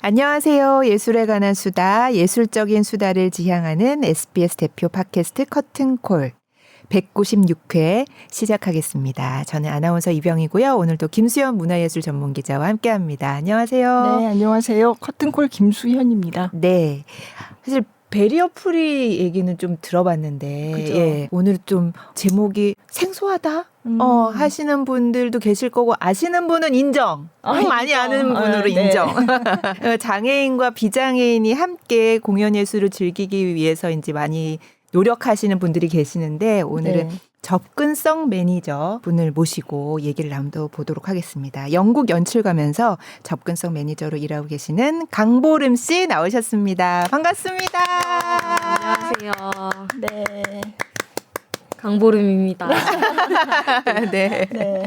안녕하세요. 예술에 관한 수다, 예술적인 수다를 지향하는 SBS 대표 팟캐스트 커튼콜 196회 시작하겠습니다. 저는 아나운서 이병이고요. 오늘도 김수현 문화예술 전문기자와 함께합니다. 안녕하세요. 네, 안녕하세요. 커튼콜 김수현입니다. 네, 사실 베리어 프리 얘기는 좀 들어봤는데 그죠. 예, 오늘 좀 제목이 생소하다 하시는 분들도 계실 거고 아시는 분은 인정. 많이 인정. 아는 분으로 네. 인정. 장애인과 비장애인이 함께 공연 예술을 즐기기 위해서인지 많이 노력하시는 분들이 계시는데 오늘은 네. 접근성 매니저 분을 모시고 얘기를 나눠보도록 하겠습니다. 영국 연출가면서 접근성 매니저로 일하고 계시는 강보름 씨 나오셨습니다. 반갑습니다. 안녕하세요. 네. 강보름입니다. 네. 네. 네.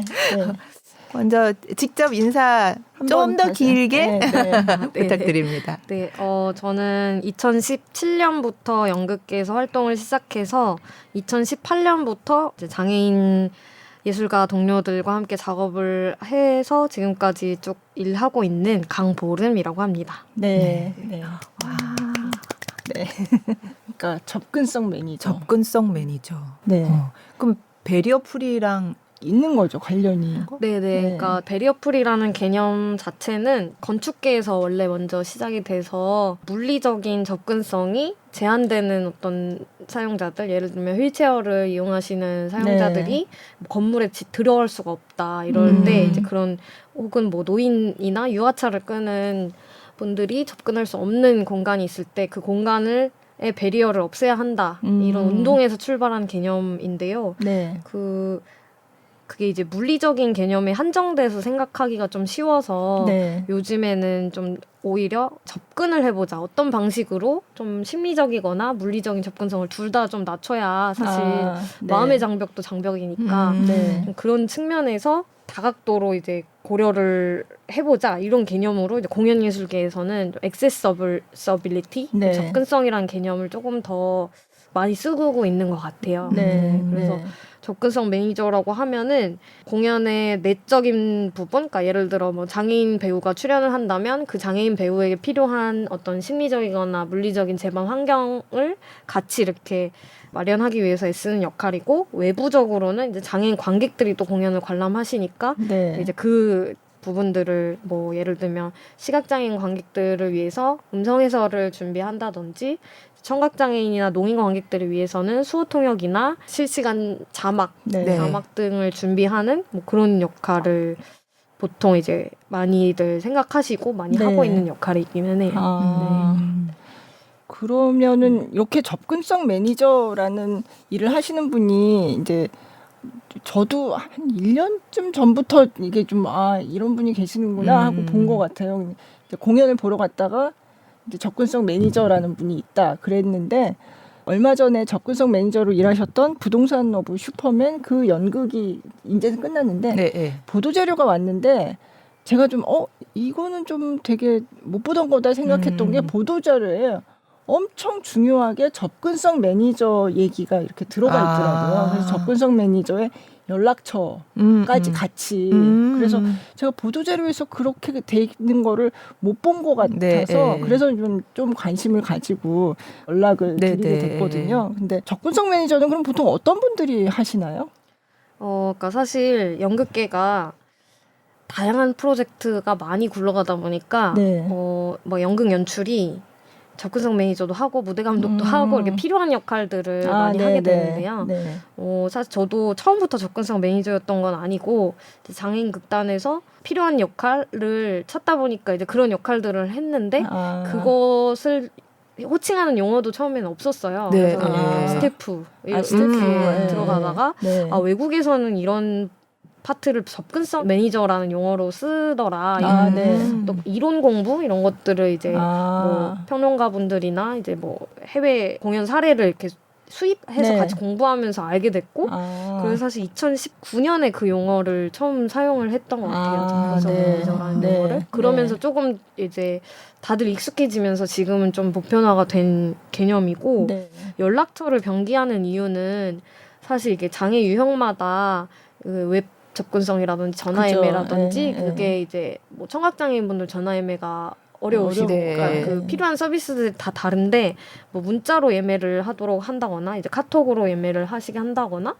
먼저 직접 인사 좀 한번 더 다시. 길게 네. 부탁드립니다. 네, 저는 2017년부터 연극계에서 활동을 시작해서 2018년부터 이제 장애인 예술가 동료들과 함께 작업을 해서 지금까지 쭉 일하고 있는 강보름이라고 합니다. 네. 네. 네. 그러니까 접근성 매니저. 접근성 매니저. 네. 그럼 베리어 프리랑 있는 거죠, 관련이. 네네. 네. 그러니까 베리어프리라는 개념 자체는 건축계에서 원래 먼저 시작이 돼서 물리적인 접근성이 제한되는 어떤 사용자들, 예를 들면 휠체어를 이용하시는 사용자들이 건물에 들어갈 수가 없다 이럴 때 이제 그런 혹은 뭐 노인이나 유아차를 끄는 분들이 접근할 수 없는 공간이 있을 때 그 공간을 의 베리어를 없애야 한다 이런 운동에서 출발한 개념인데요. 네. 그게 이제 물리적인 개념에 한정돼서 생각하기가 좀 쉬워서 네. 요즘에는 좀 오히려 접근을 해보자. 어떤 방식으로 좀 심리적이거나 물리적인 접근성을 둘 다 좀 낮춰야 사실 네. 마음의 장벽도 장벽이니까 네. 좀 그런 측면에서 다각도로 이제 고려를 해보자 이런 개념으로 이제 공연예술계에서는 액세서빌리티, 네. 접근성이라는 개념을 조금 더 많이 쓰고 있는 것 같아요. 네. 그래서 네. 접근성 매니저라고 하면은 공연의 내적인 부분, 그러니까 예를 들어 뭐 장애인 배우가 출연을 한다면 그 장애인 배우에게 필요한 어떤 심리적이거나 물리적인 제방 환경을 같이 이렇게 마련하기 위해서 애쓰는 역할이고, 외부적으로는 이제 장애인 관객들이 또 공연을 관람하시니까 네. 이제 그 부분들을 뭐 예를 들면 시각장애인 관객들을 위해서 음성 해설을 준비한다든지, 청각장애인이나 농인 관객들을 위해서는 수어 통역이나 실시간 자막, 네. 자막 등을 준비하는 뭐 그런 역할을 보통 이제 많이들 생각하시고 많이 네. 하고 있는 역할이기는 해요. 그러면은 이렇게 접근성 매니저라는 일을 하시는 분이 이제 저도 한 1년쯤 전부터 이게 좀 이런 분이 계시는구나 하고 본 것 같아요. 이제 공연을 보러 갔다가 이제 접근성 매니저라는 분이 있다 그랬는데, 얼마 전에 접근성 매니저로 일하셨던 부동산 러브 슈퍼맨 그 연극이 이제 끝났는데 네. 보도 자료가 왔는데 제가 좀 이거는 좀 되게 못 보던 거다 생각했던 게 보도 자료에 엄청 중요하게 접근성 매니저 얘기가 이렇게 들어가 있더라고요. 그래서 접근성 매니저의 연락처까지 같이. 그래서 제가 보도자료에서 그렇게 돼 있는 거를 못 본 것 같아서 네. 그래서 좀 관심을 가지고 연락을 드리게 됐거든요. 근데 접근성 매니저는 그럼 보통 어떤 분들이 하시나요? 그러니까 사실 연극계가 다양한 프로젝트가 많이 굴러가다 보니까 네. 뭐 연극 연출이 접근성 매니저도 하고 무대 감독도 하고 이렇게 필요한 역할들을 많이 하게 되는데요. 네. 사실 저도 처음부터 접근성 매니저였던 건 아니고 이제 장애인 극단에서 필요한 역할을 찾다 보니까 이제 그런 역할들을 했는데 그것을 호칭하는 용어도 처음에는 없었어요. 네. 그래서 스태프 이렇게 스태프. 들어가다가 네. 외국에서는 이런 파트를 접근성 매니저라는 용어로 쓰더라. 네. 또 이론 공부 이런 것들을 이제 뭐 평론가 분들이나 이제 뭐 해외 공연 사례를 이렇게 수입해서 네. 같이 공부하면서 알게 됐고, 그래서 사실 2019년에 그 용어를 처음 사용을 했던 것 같아요. 접근성 매니저라는 용어를. 그러면서 조금 이제 다들 익숙해지면서 지금은 좀 보편화가 된 개념이고, 연락처를 병기하는 이유는 사실 이게 장애 유형마다 그 웹 접근성이라든지 전화 그죠. 예매라든지 예, 예. 그게 이제 뭐 청각장애인분들 전화 예매가 어려우시고 어려우니까. 그러니까 그 필요한 서비스들이 다 다른데 뭐 문자로 예매를 하도록 한다거나 이제 카톡으로 예매를 하시게 한다거나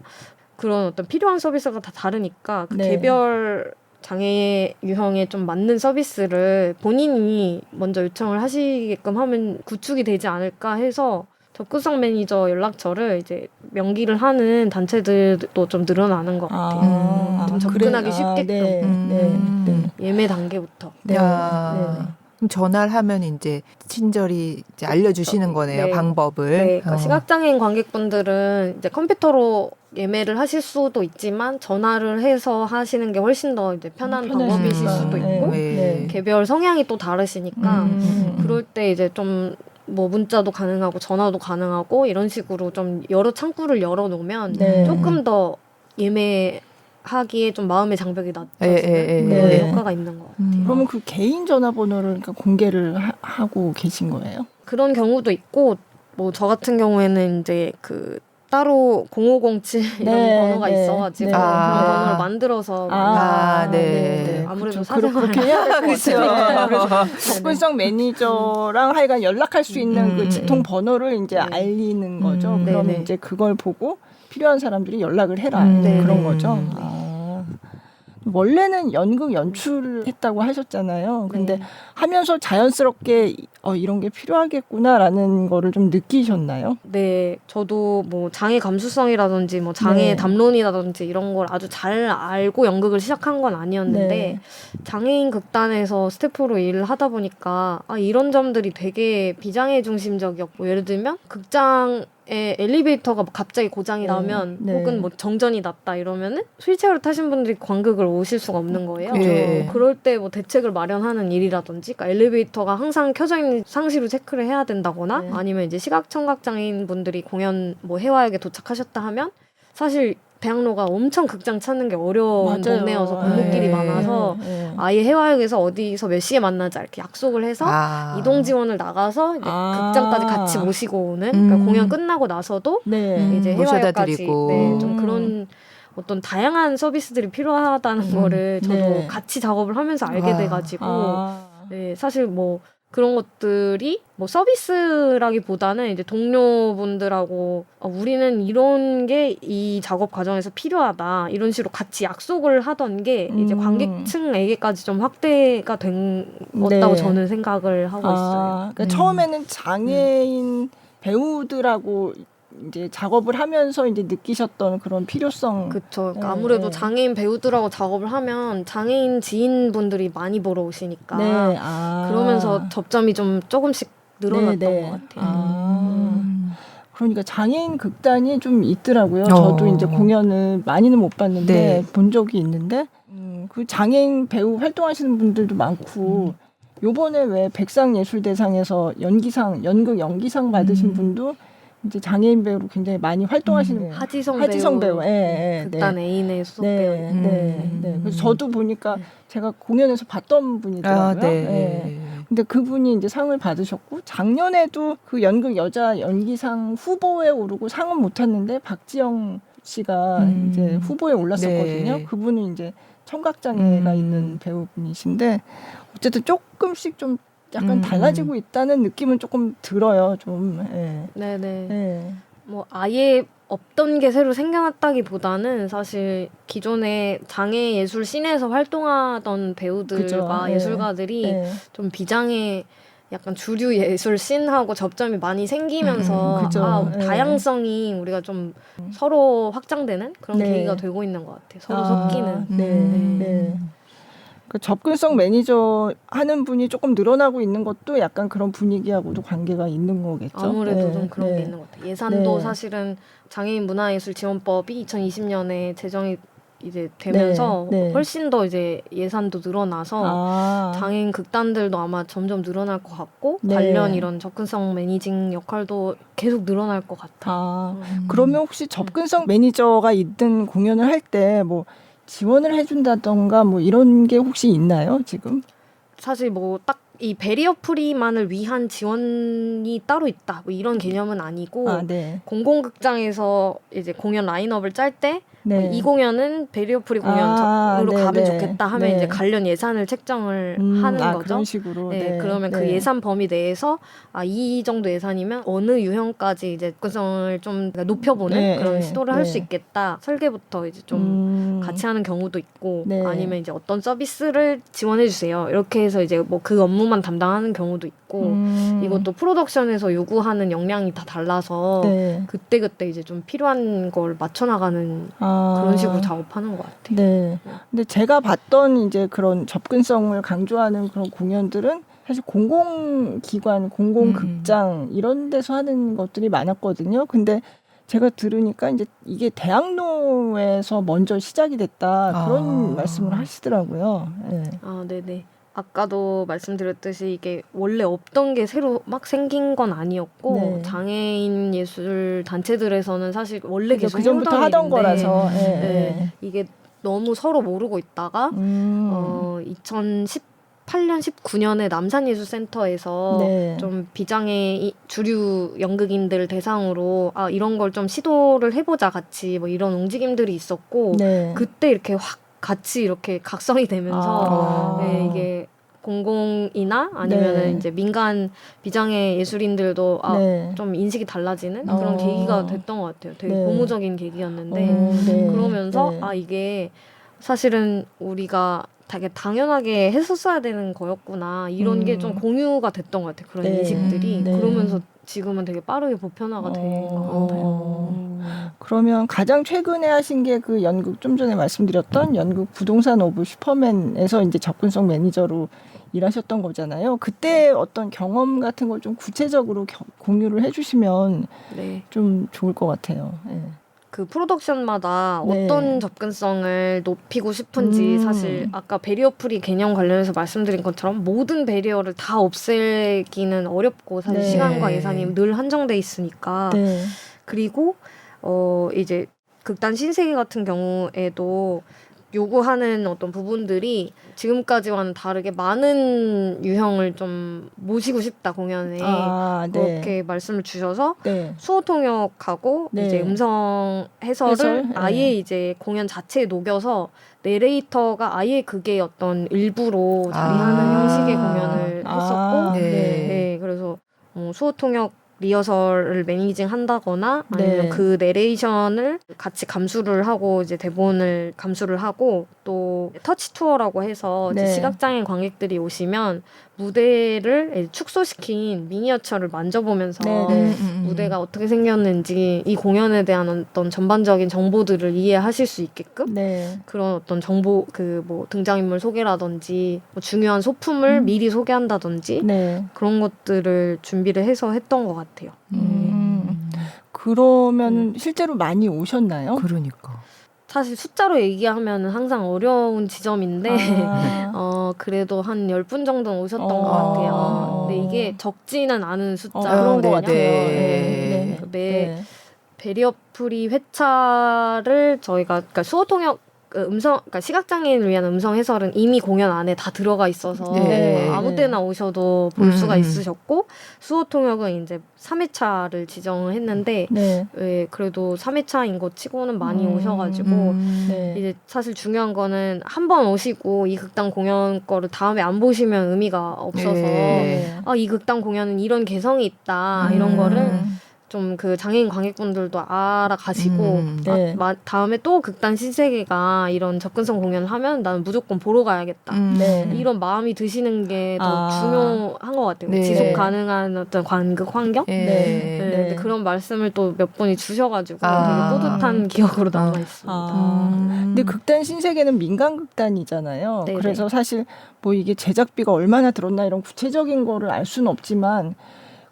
그런 어떤 필요한 서비스가 다 다르니까 그 네. 개별 장애 유형에 좀 맞는 서비스를 본인이 먼저 요청을 하시게끔 하면 구축이 되지 않을까 해서 접근성 매니저 연락처를 이제 명기를 하는 단체들도 좀 늘어나는 것 같아요. 좀 접근하기 쉽게끔. 네, 네. 예매 단계부터. 네. 야. 그럼 전화를 하면 이제 친절히 이제 알려주시는 거네요, 네. 방법을. 네, 그러니까 시각장애인 관객분들은 이제 컴퓨터로 예매를 하실 수도 있지만 전화를 해서 하시는 게 훨씬 더 이제 편한 방법이실 수도 있고 네. 개별 성향이 또 다르시니까 그럴 때 이제 좀 뭐 문자도 가능하고 전화도 가능하고 이런 식으로 좀 여러 창구를 열어놓으면 네. 조금 더 예매하기에 좀 마음의 장벽이 낮아지는 예. 그런 네. 효과가 있는 것 같아요. 그러면 그 개인 전화번호를 그러니까 공개를 하고 계신 거예요? 그런 경우도 있고 뭐 저 같은 경우에는 이제 그 따로 0507 이런 네, 번호가 네, 있어가지고 네. 그런 번호를 만들어서 네. 아무래도 그쵸. 사생활 그렇게 해야 될 것 그쵸. 같아요. 그래서 접근성 매니저랑 하여간 연락할 수 있는 그 직통 번호를 이제 네. 알리는 거죠. 음. 그러면 네네. 이제 그걸 보고 필요한 사람들이 연락을 해라 네. 그런 네. 거죠. 원래는 연극 연출을 했다고 하셨잖아요. 근데 네. 하면서 자연스럽게 이런 게 필요하겠구나라는 거를 좀 느끼셨나요? 네, 저도 뭐 장애 감수성이라든지 뭐 장애 네. 담론이라든지 이런 걸 아주 잘 알고 연극을 시작한 건 아니었는데 네. 장애인 극단에서 스태프로 일을 하다 보니까 이런 점들이 되게 비장애 중심적이었고 예를 들면 극장에 엘리베이터가 갑자기 고장이 네. 나면 네. 혹은 뭐 정전이 났다 이러면은 휠체어를 타신 분들이 관극을 오실 수가 없는 거예요. 네. 그럴 때 뭐 대책을 마련하는 일이라든지 그러니까 엘리베이터가 항상 켜져 있는 상시로 체크를 해야 된다거나 네. 아니면 이제 시각청각 장애인 분들이 공연 뭐 해화역에 도착하셨다 하면 사실 대학로가 엄청 극장 찾는 게 어려운 맞아요. 동네여서 골목길이 네. 많아서 아예 해화역에서 어디서 몇 시에 만나자 이렇게 약속을 해서 이동 지원을 나가서 이제 극장까지 같이 모시고 오는 그러니까 공연 끝나고 나서도 네. 이제 모셔다 해화역까지 드리고. 네, 좀 그런 어떤 다양한 서비스들이 필요하다는 거를 저도 네. 같이 작업을 하면서 알게 아. 돼가지고 네, 사실 뭐 그런 것들이 뭐 서비스라기보다는 이제 동료분들하고 우리는 이런 게 이 작업 과정에서 필요하다 이런 식으로 같이 약속을 하던 게 이제 관객층에게까지 좀 확대가 된 거다고 네. 저는 생각을 하고 있어요. 그러니까 처음에는 장애인 배우들하고 이제 작업을 하면서 이제 느끼셨던 그런 필요성. 그렇죠. 그러니까 네, 아무래도 네. 장애인 배우들하고 작업을 하면 장애인 지인분들이 많이 보러 오시니까 네. 그러면서 접점이 좀 조금씩 늘어났던 네, 네. 것 같아요. 그러니까 장애인 극단이 좀 있더라고요. 저도 이제 공연을 많이는 못 봤는데 네. 본 적이 있는데 그 장애인 배우 활동하시는 분들도 많고 요번에 왜 백상예술대상에서 연극 연기상 받으신 분도 이제 장애인 배우로 굉장히 많이 활동하시는 거예요. 하지성 배우, 예, 극단 애인의 수석배우. 네. 그래서 저도 보니까 제가 공연에서 봤던 분이더라고요. 네. 근데 그분이 이제 상을 받으셨고 작년에도 그 연극 여자 연기상 후보에 오르고 상은 못 탔는데 박지영 씨가 이제 후보에 올랐었거든요. 네. 그분은 이제 청각장애가 있는 배우분이신데 어쨌든 조금씩 좀 약간 달라지고 있다는 느낌은 조금 들어요. 좀. 네네. 네. 뭐 아예 없던 게 새로 생겨났다기보다는 사실 기존에 장애 예술 씬에서 활동하던 배우들과 그죠. 예술가들이 네. 좀 비장애 약간 주류 예술 씬하고 접점이 많이 생기면서 그죠. 네. 다양성이 우리가 좀 서로 확장되는 그런 네. 계기가 되고 있는 것 같아요. 서로 섞이는. 네. 그 접근성 매니저 하는 분이 조금 늘어나고 있는 것도 약간 그런 분위기하고도 관계가 있는 거겠죠. 아무래도 네. 좀 그런 네. 게 있는 것 같아요. 예산도 네. 사실은 장애인 문화예술 지원법이 2020년에 제정이 이제 되면서 네. 훨씬 더 이제 예산도 늘어나서 장애인 극단들도 아마 점점 늘어날 것 같고 네. 관련 이런 접근성 매니징 역할도 계속 늘어날 것 같아요. 그러면 혹시 접근성 매니저가 있는 공연을 할 때 뭐 지원을 해준다던가 뭐 이런 게 혹시 있나요 지금? 사실 뭐 딱 이 베리어 프리만을 위한 지원이 따로 있다 뭐 이런 개념은 아니고 네. 공공극장에서 이제 공연 라인업을 짤 때 네. 이 공연은 베리어 프리 공연으로 네, 가면 네. 좋겠다 하면 네. 이제 관련 예산을 책정을 하는 거죠. 그런 식으로. 네, 네. 그러면 그 네. 예산 범위 내에서 이 정도 예산이면 어느 유형까지 이제 접근성을 좀 높여보는 네, 그런 네, 시도를 할 수 네. 있겠다. 설계부터 이제 좀 같이 하는 경우도 있고 네. 아니면 이제 어떤 서비스를 지원해 주세요. 이렇게 해서 이제 뭐 그 업무만 담당하는 경우도 있고 이것도 프로덕션에서 요구하는 역량이 다 달라서 네. 그때그때 이제 좀 필요한 걸 맞춰나가는 그런 식으로 작업하는 것 같아요. 네. 근데 제가 봤던 이제 그런 접근성을 강조하는 그런 공연들은 사실 공공기관, 공공극장 이런 데서 하는 것들이 많았거든요. 근데 제가 들으니까 이제 이게 대학로에서 먼저 시작이 됐다 그런 말씀을 하시더라고요. 네. 네네. 아까도 말씀드렸듯이 이게 원래 없던 게 새로 막 생긴 건 아니었고 네. 장애인 예술 단체들에서는 사실 원래 계속 그 전부터 해오던 하던 일인데 거라서. 네, 이게 너무 서로 모르고 있다가 2018년 19년에 남산예술센터에서 네. 좀 비장애 주류 연극인들 대상으로 이런 걸 좀 시도를 해보자 같이 뭐 이런 움직임들이 있었고 네. 그때 이렇게 확 같이 이렇게 각성이 되면서 네, 이게 공공이나 아니면은 네. 이제 민간 비장애 예술인들도 네. 좀 인식이 달라지는 그런 계기가 됐던 것 같아요. 되게 네. 고무적인 계기였는데 네. 그러면서 네. 이게 사실은 우리가 되게 당연하게 했었어야 되는 거였구나 이런 게 좀 공유가 됐던 것 같아요. 그런 네. 인식들이 네. 그러면서 지금은 되게 빠르게 보편화가 된 것 같아요. 그러면 가장 최근에 하신 게 그 연극 좀 전에 말씀드렸던 연극 부동산 오브 슈퍼맨에서 이제 접근성 매니저로 일하셨던 거잖아요. 그때 어떤 경험 같은 걸 좀 구체적으로 공유를 해주시면 네. 좀 좋을 것 같아요. 네. 그 프로덕션마다 네. 어떤 접근성을 높이고 싶은지 사실 아까 베리어 프리 개념 관련해서 말씀드린 것처럼 모든 베리어를 다 없애기는 어렵고 사실 네. 시간과 예산이 늘 한정돼 있으니까 네. 그리고 이제 극단 신세계 같은 경우에도 요구하는 어떤 부분들이 지금까지와는 다르게 많은 유형을 좀 모시고 싶다 공연에 네. 그렇게 말씀을 주셔서 네. 수어 통역하고 네. 이제 음성 해설을 해설? 아예 네. 이제 공연 자체에 녹여서 내레이터가 아예 그게 어떤 일부로 자리하는 형식의 공연을 했었고 네. 네, 그래서 수어 통역 리허설을 매니징 한다거나 아니면 네. 그 내레이션을 같이 감수를 하고 이제 대본을 감수를 하고 또 터치 투어라고 해서 이제 네. 시각장애인 관객들이 오시면 무대를 축소시킨 미니어처를 만져보면서 네. 무대가 어떻게 생겼는지 이 공연에 대한 어떤 전반적인 정보들을 이해하실 수 있게끔 네. 그런 어떤 정보 뭐 등장인물 소개라든지 뭐 중요한 소품을 미리 소개한다든지 네. 그런 것들을 준비를 해서 했던 것 같아요. 그러면 실제로 많이 오셨나요? 그러니까. 사실 숫자로 얘기하면 항상 어려운 지점인데 그래도 한 10분 정도는 오셨던 것 같아요. 근데 이게 적지는 않은 숫자거든요. 그런 것 같아요. 네. 매 베리어 프리 회차를 저희가 그러니까 수어 통역 그러니까 시각장애인을 위한 음성 해설은 이미 공연 안에 다 들어가 있어서 네. 아무 때나 오셔도 볼 수가 있으셨고 수어 통역은 이제 3회차를 지정을 했는데 네. 그래도 3회차인 것 치고는 많이 오셔가지고 네. 이제 사실 중요한 거는 한 번 오시고 이 극단 공연 거를 다음에 안 보시면 의미가 없어서 네. 이 극단 공연은 이런 개성이 있다 이런 거를 좀 그 장애인 관객분들도 알아가시고 네. 다음에 또 극단 신세계가 이런 접근성 공연을 하면 나는 무조건 보러 가야겠다. 네. 이런 마음이 드시는 게 더 중요한 것 같아요. 네. 지속 가능한 어떤 관극 환경? 네. 근데 그런 말씀을 또 몇 분이 주셔가지고 아. 되게 뿌듯한 기억으로 남아있습니다. 근데 극단 신세계는 민간 극단이잖아요. 네네. 그래서 사실 뭐 이게 제작비가 얼마나 들었나 이런 구체적인 거를 알 수는 없지만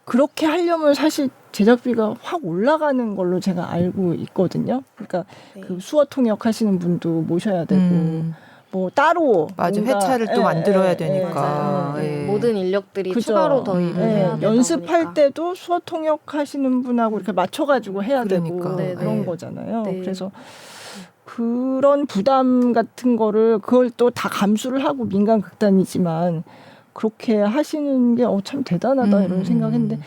그렇게 하려면 사실 제작비가 확 올라가는 걸로 제가 알고 있거든요. 그러니까 그 수어 통역 하시는 분도 모셔야 되고 뭐 따로 맞아. 뭔가, 회차를 또 만들어야 되니까. 맞아요. 예. 모든 인력들이 그죠. 추가로 더 일을 해야 되다 연습할 보니까. 때도 수어 통역하시는 분하고 이렇게 맞춰가지고 해야 그러니까. 되고 그런 네. 거잖아요. 네. 그래서 그런 부담 같은 거를 그걸 또 다 감수를 하고 민간 극단이지만 그렇게 하시는 게 참 대단하다 이런 생각했는데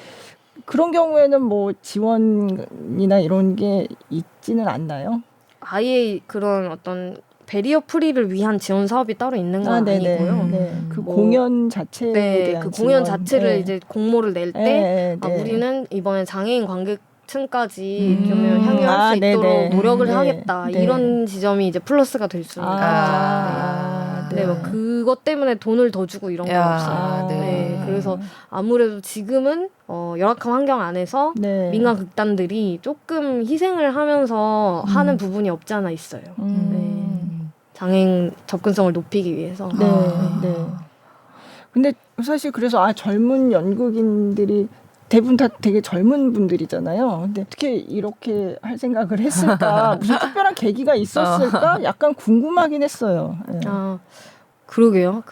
그런 경우에는 뭐 지원이나 이런 게 있지는 않나요? 아예 그런 어떤 베리어 프리를 위한 지원 사업이 따로 있는 건 네네. 아니고요. 네. 그 뭐, 공연 자체에 네, 대한 그 공연 지원. 자체를 네. 이제 공모를 낼 때 네, 네. 우리는 이번에 장애인 관객층까지 좀 음. 향유할 수 있도록 네네. 노력을 네. 하겠다. 네. 이런 지점이 이제 플러스가 될 수 있는 거죠. 네. 네, 뭐 그것 때문에 돈을 더 주고 이런 건 야, 없어요. 네. 네, 그래서 아무래도 지금은 열악한 환경 안에서 네. 민간 극단들이 조금 희생을 하면서 하는 부분이 없지 않아 있어요. 장애인 접근성을 높이기 위해서. 네, 아. 네. 근데 사실 그래서 젊은 연극인들이 대부분 다 되게 젊은 분들이잖아요. 근데 어떻게 이렇게 할 생각을 했을까? 무슨 특별한 계기가 있었을까? 약간 궁금하긴 했어요. 네. 그러게요.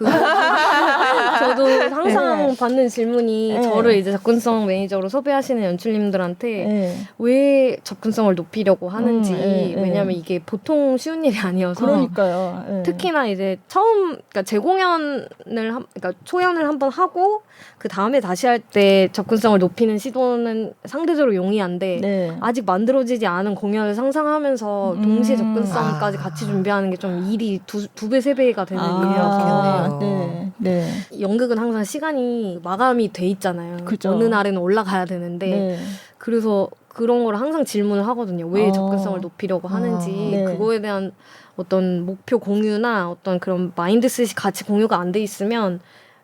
저도 항상 네. 받는 질문이 네. 저를 이제 접근성 매니저로 섭외하시는 연출님들한테 네. 왜 접근성을 높이려고 하는지 네. 왜냐하면 이게 보통 쉬운 일이 아니어서 그러니까요. 네. 특히나 이제 그러니까 재공연을 그러니까 초연을 한번 하고 그 다음에 다시 할 때 접근성을 높이는 시도는 상대적으로 용이한데 네. 아직 만들어지지 않은 공연을 상상하면서 동시에 접근성까지 같이 준비하는 게 좀 일이 두 배, 세 배가 되는 일이라서 그렇겠네요. 네. 연극은 항상 시간이 마감이 돼 있잖아요. 그죠. 어느 날에는 올라가야 되는데 네. 그래서 그런 걸 항상 질문을 하거든요. 왜 접근성을 높이려고 하는지 네. 그거에 대한 어떤 목표 공유나 어떤 그런 마인드셋이 같이 공유가 안 돼 있으면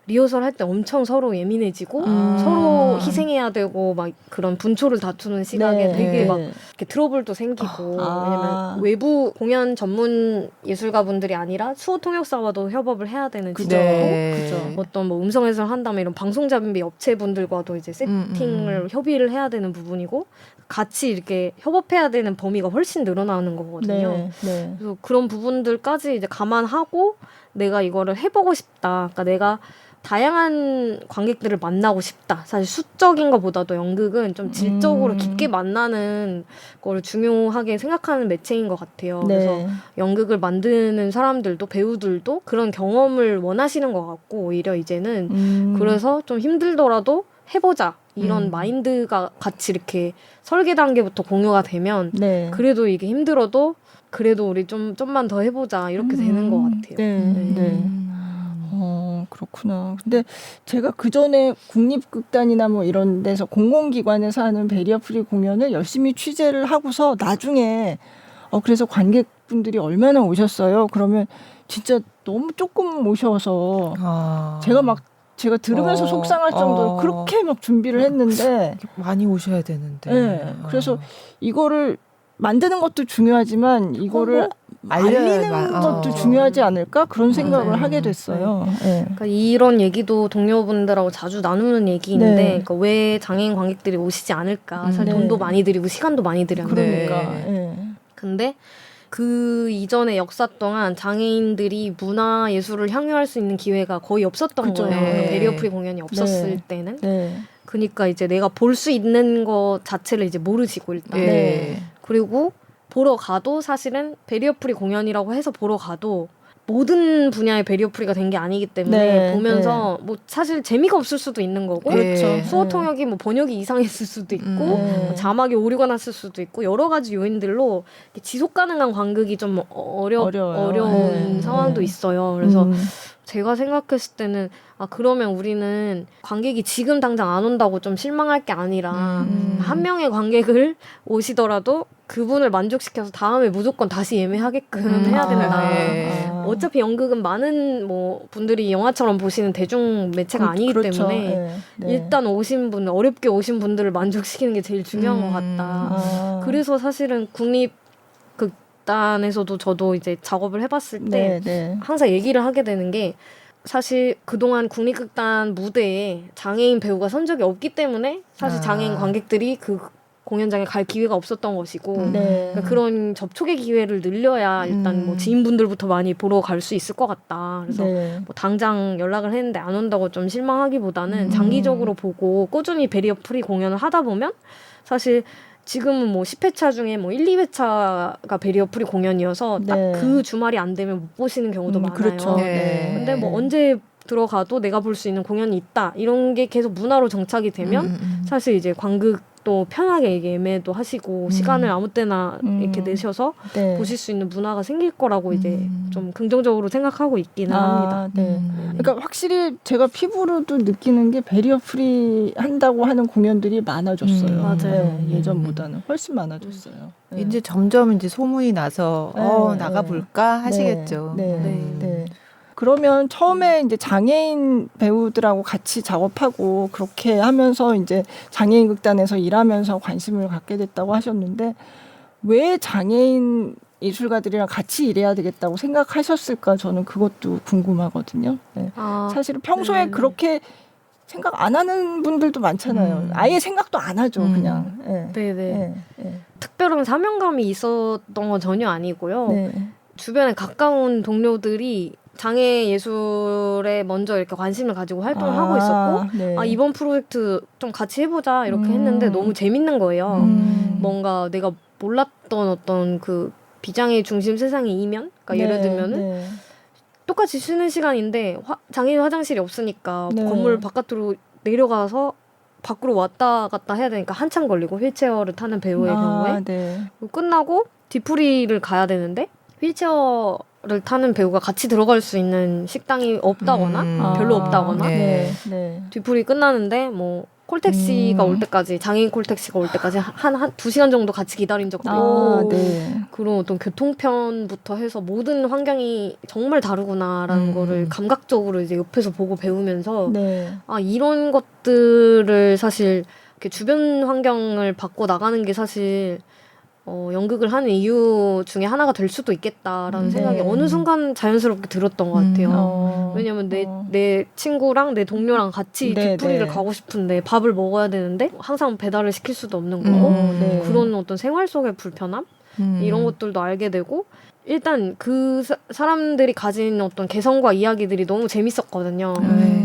리허설 할 때 엄청 서로 예민해지고 서로 희생해야 되고 막 그런 분초를 다투는 시각에 네. 되게 막 네. 이렇게 트러블도 생기고 아. 왜냐면 외부 공연 전문 예술가분들이 아니라 수호 통역사와도 협업을 해야 되는 그죠. 지점이고 네. 어떤 뭐 음성 해설 한다면 이런 방송 장비 업체분들과도 이제 세팅을 협의를 해야 되는 부분이고 같이 이렇게 협업해야 되는 범위가 훨씬 늘어나는 거거든요. 네. 네. 그래서 그런 부분들까지 이제 감안하고 내가 이거를 해보고 싶다. 그러니까 내가 다양한 관객들을 만나고 싶다. 사실 수적인 것보다도 연극은 좀 질적으로 깊게 만나는 거를 중요하게 생각하는 매체인 것 같아요. 네. 그래서 연극을 만드는 사람들도 배우들도 그런 경험을 원하시는 것 같고 오히려 이제는 그래서 좀 힘들더라도 해보자. 이런 마인드가 같이 이렇게 설계 단계부터 공유가 되면 네. 그래도 이게 힘들어도 그래도 우리 좀만 더 해보자 이렇게 되는 것 같아요. 네. 네. 그렇구나. 근데 제가 그 전에 국립극단이나 뭐 이런 데서 공공기관에서 하는 베리어 프리 공연을 열심히 취재를 하고서 나중에 그래서 관객분들이 얼마나 오셨어요? 그러면 진짜 너무 조금 오셔서 제가 들으면서 속상할 정도로 그렇게 막 준비를 했는데 많이 오셔야 되는데. 네. 그래서 이거를 만드는 것도 중요하지만 이거를 알리는 것도 중요하지 않을까 그런 생각을 하게 됐어요. 네. 그러니까 이런 얘기도 동료분들하고 자주 나누는 얘기인데, 네. 그러니까 왜 장애인 관객들이 오시지 않을까? 사실 네. 돈도 많이 들이고 시간도 많이 들였는데, 그러니까. 네. 근데 그 이전의 역사 동안 장애인들이 문화 예술을 향유할 수 있는 기회가 거의 없었던 그죠. 거예요. 네. 베리어 프리 공연이 없었을 네. 때는. 네. 그러니까 이제 내가 볼 수 있는 것 자체를 이제 모르시고 일단. 네. 그리고 보러 가도 사실은 베리어 프리 공연이라고 해서 보러 가도 모든 분야의 베리어 프리가 된 게 아니기 때문에 네, 보면서 뭐 사실 재미가 없을 수도 있는 거고 그렇죠. 수어 통역이 뭐 번역이 이상했을 수도 있고 네. 자막이 오류가 났을 수도 있고 여러 가지 요인들로 지속 가능한 관극이 좀 어려운 네. 상황도 있어요. 그래서 제가 생각했을 때는 그러면 우리는 관객이 지금 당장 안 온다고 좀 실망할 게 아니라 한 명의 관객을 오시더라도 그분을 만족시켜서 다음에 무조건 다시 예매하게끔 해야 된다. 네. 어차피 연극은 많은 뭐 분들이 영화처럼 보시는 대중 매체가 아니기 그렇죠. 때문에 네. 네. 일단 오신 분, 어렵게 오신 분들을 만족시키는 게 제일 중요한 것 같다. 그래서 사실은 국립극단에서도 저도 이제 작업을 해봤을 때 네. 항상 얘기를 하게 되는 게 사실 그동안 국립극단 무대에 장애인 배우가 선 적이 없기 때문에 사실 장애인 관객들이 그 공연장에 갈 기회가 없었던 것이고 네. 그러니까 그런 접촉의 기회를 늘려야 일단 뭐 지인분들부터 많이 보러 갈 수 있을 것 같다. 그래서 네. 뭐 당장 연락을 했는데 안 온다고 좀 실망하기보다는 장기적으로 보고 꾸준히 베리어 프리 공연을 하다 보면 사실 지금은 뭐 10회차 중에 뭐 1, 2회차가 베리어 프리 공연이어서 딱 네. 그 주말이 안 되면 못 보시는 경우도 많아요. 그렇죠. 네. 근데 뭐 언제 들어가도 내가 볼 수 있는 공연이 있다. 이런 게 계속 문화로 정착이 되면 사실 이제 관극 또 편하게 예매도 하시고 시간을 아무 때나 이렇게 내셔서 네. 보실 수 있는 문화가 생길 거라고 이제 음. 좀 긍정적으로 생각하고 있기는 합니다. 네. 음. 그러니까 확실히 제가 피부로도 느끼는 게 베리어 프리 한다고 하는 공연들이 많아졌어요. 맞아요. 네, 예전보다는 훨씬 많아졌어요. 네. 이제 점점 이제 소문이 나서 네, 나가 네. 볼까 하시겠죠. 네, 네. 네. 그러면 처음에 이제 장애인 배우들하고 같이 작업하고 그렇게 하면서 이제 장애인 극단에서 일하면서 관심을 갖게 됐다고 하셨는데 왜 장애인 예술가들이랑 같이 일해야 되겠다고 생각하셨을까? 저는 그것도 궁금하거든요. 네. 사실은 평소에 네. 그렇게 생각 안 하는 분들도 많잖아요. 아예 생각도 안 하죠, 그냥. 네. 네네. 네. 네. 특별한 사명감이 있었던 건 전혀 아니고요. 네. 주변에 가까운 동료들이 장애 예술에 먼저 이렇게 관심을 가지고 활동을 하고 있었고 네. 이번 프로젝트 좀 같이 해보자 이렇게 했는데 너무 재밌는 거예요. 뭔가 내가 몰랐던 어떤 그 비장애 중심 세상의 이면? 그러니까 네. 예를 들면은 네. 똑같이 쉬는 시간인데 장애인 화장실이 없으니까 네. 건물 바깥으로 내려가서 밖으로 왔다 갔다 해야 되니까 한참 걸리고 휠체어를 타는 배우의 경우에 네. 끝나고 뒤풀이를 가야 되는데 휠체어를 타는 배우가 같이 들어갈 수 있는 식당이 없다거나 별로 없다거나 네. 네. 뒤풀이 끝나는데 뭐 콜택시가 올 때까지 장애인 콜택시가 올 때까지 한 2시간 정도 같이 기다린 적도 있고 네. 그런 어떤 교통편부터 해서 모든 환경이 정말 다르구나라는 거를 감각적으로 이제 옆에서 보고 배우면서 네. 이런 것들을 사실 이렇게 주변 환경을 바꿔 나가는 게 사실 연극을 하는 이유 중에 하나가 될 수도 있겠다라는 네. 생각이 어느 순간 자연스럽게 들었던 것 같아요. 왜냐면 내 친구랑 내 동료랑 같이 네, 뒷풀이를 네. 가고 싶은데 밥을 먹어야 되는데 항상 배달을 시킬 수도 없는 거고 네. 그런 어떤 생활 속의 불편함 이런 것들도 알게 되고 일단 그 사람들이 가진 어떤 개성과 이야기들이 너무 재밌었거든요.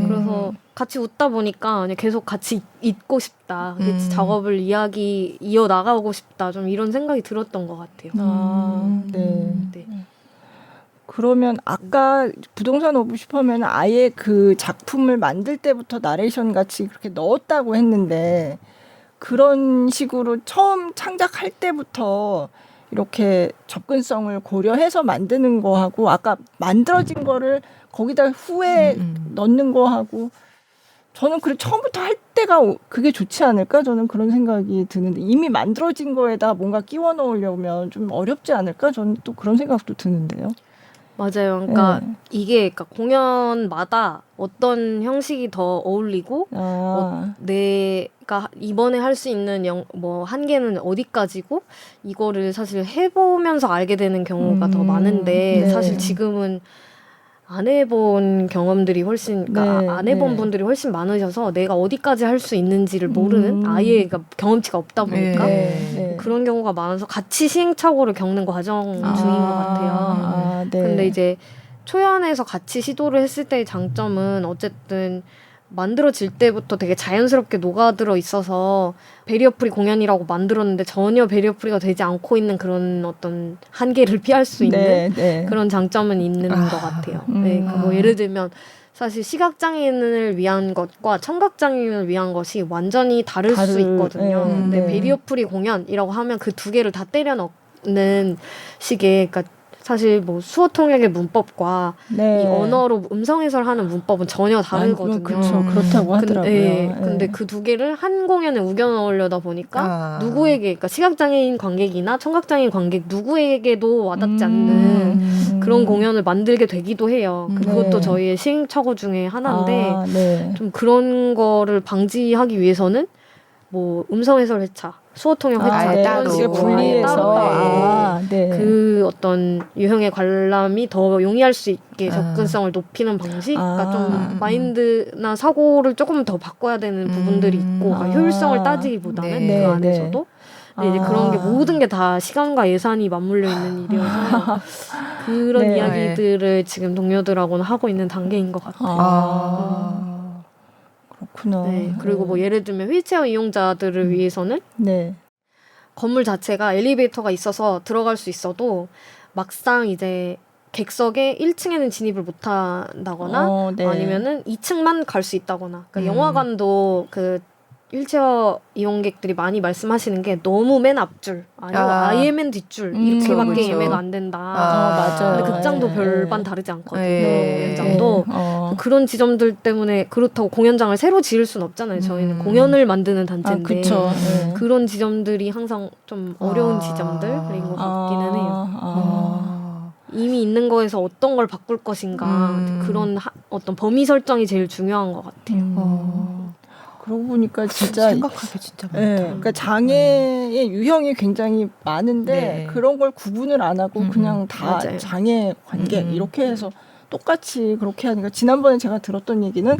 그래서 같이 웃다 보니까 그냥 계속 같이 있고 싶다. 작업을 이어나가고 싶다. 좀 이런 생각이 들었던 것 같아요. 네. 네. 그러면 아까 부동산 오브 슈퍼맨은 아예 그 작품을 만들 때부터 나레이션 같이 그렇게 넣었다고 했는데 그런 식으로 처음 창작할 때부터 이렇게 접근성을 고려해서 만드는 거하고 아까 만들어진 거를 거기다 후에 넣는 거하고 저는 그래 처음부터 할 때가 그게 좋지 않을까 저는 그런 생각이 드는데 이미 만들어진 거에다 뭔가 끼워 넣으려면 좀 어렵지 않을까 저는 또 그런 생각도 드는데요. 맞아요. 그러니까 이게 그러니까 공연마다 어떤 형식이 더 어울리고 내가 이번에 할 수 있는 뭐 한계는 어디까지고 이거를 사실 해보면서 알게 되는 경우가 더 많은데 네. 사실 지금은 안 해본 경험들이 훨씬 그러니까 안 해본 분들이 훨씬 많으셔서 내가 어디까지 할 수 있는지를 모르는 아예 그러니까 경험치가 없다 보니까 그런 경우가 많아서 같이 시행착오를 겪는 과정 중인 것 같아요. 근데 이제 초연에서 같이 시도를 했을 때의 장점은 어쨌든 만들어질 때부터 되게 자연스럽게 녹아들어 있어서 베리어프리 공연이라고 만들었는데 전혀 베리어프리가 되지 않고 있는 그런 어떤 한계를 피할 수 있는 그런 장점은 있는 것 같아요. 뭐 예를 들면 사실 시각장애인을 위한 것과 청각장애인을 위한 것이 완전히 다를 수 있거든요. 근데 베리어프리 공연이라고 하면 그 두 개를 다 때려 넣는 식의 그러니까 사실 뭐 수어 통역의 문법과 이 언어로 음성 해설하는 문법은 전혀 다르거든요. 그렇죠. 그렇다고 하더라고요. 근데 그 두 개를 한 공연에 우겨 넣으려다 보니까 누구에게, 그러니까 시각장애인 관객이나 청각장애인 관객 누구에게도 와닿지 않는 그런 공연을 만들게 되기도 해요. 그것도 저희의 시행착오 중에 하나인데 좀 그런 거를 방지하기 위해서는 뭐 음성 해설 회차, 수어 통역 회차 이런 식으로 분리해서 그 어떤 유형의 관람이 더 용이할 수 있게 접근성을 높이는 방식, 그러니까 좀 마인드나 사고를 조금 더 바꿔야 되는 부분들이 있고 효율성을 따지기보다는 그 안에서도 근데 이제 그런 게 모든 게 다 시간과 예산이 맞물려 있는 일이어서 그런 이야기들을 지금 동료들하고는 하고 있는 단계인 것 같아요. 그렇구나. 그리고 뭐 예를 들면 휠체어 이용자들을 위해서는 건물 자체가 엘리베이터가 있어서 들어갈 수 있어도 막상 이제 객석에 1층에는 진입을 못 한다거나 아니면은 2층만 갈 수 있다거나 그러니까 영화관도 그 휠체어 이용객들이 많이 말씀하시는 게 너무 맨 앞줄 아니면 아예 맨 뒷줄 이렇게밖에 그렇죠. 예매가 안 된다. 맞아요. 근데 극장도 예, 별반 예. 다르지 않거든요. 예. 공연장도 그런 지점들 때문에 그렇다고 공연장을 새로 지을 순 없잖아요. 저희는 공연을 만드는 단체인데 그쵸. 그런 지점들이 항상 좀 어려운 지점들인 것 같기는 해요. 이미 있는 거에서 어떤 걸 바꿀 것인가 그런 어떤 범위 설정이 제일 중요한 것 같아요. 그러고 보니까 진짜 생각하기 진짜 많다. 그러니까 장애의 유형이 굉장히 많은데 네. 그런 걸 구분을 안 하고 그냥 다 맞아요. 장애 관계 이렇게 해서 똑같이 그렇게 하니까 지난번에 제가 들었던 얘기는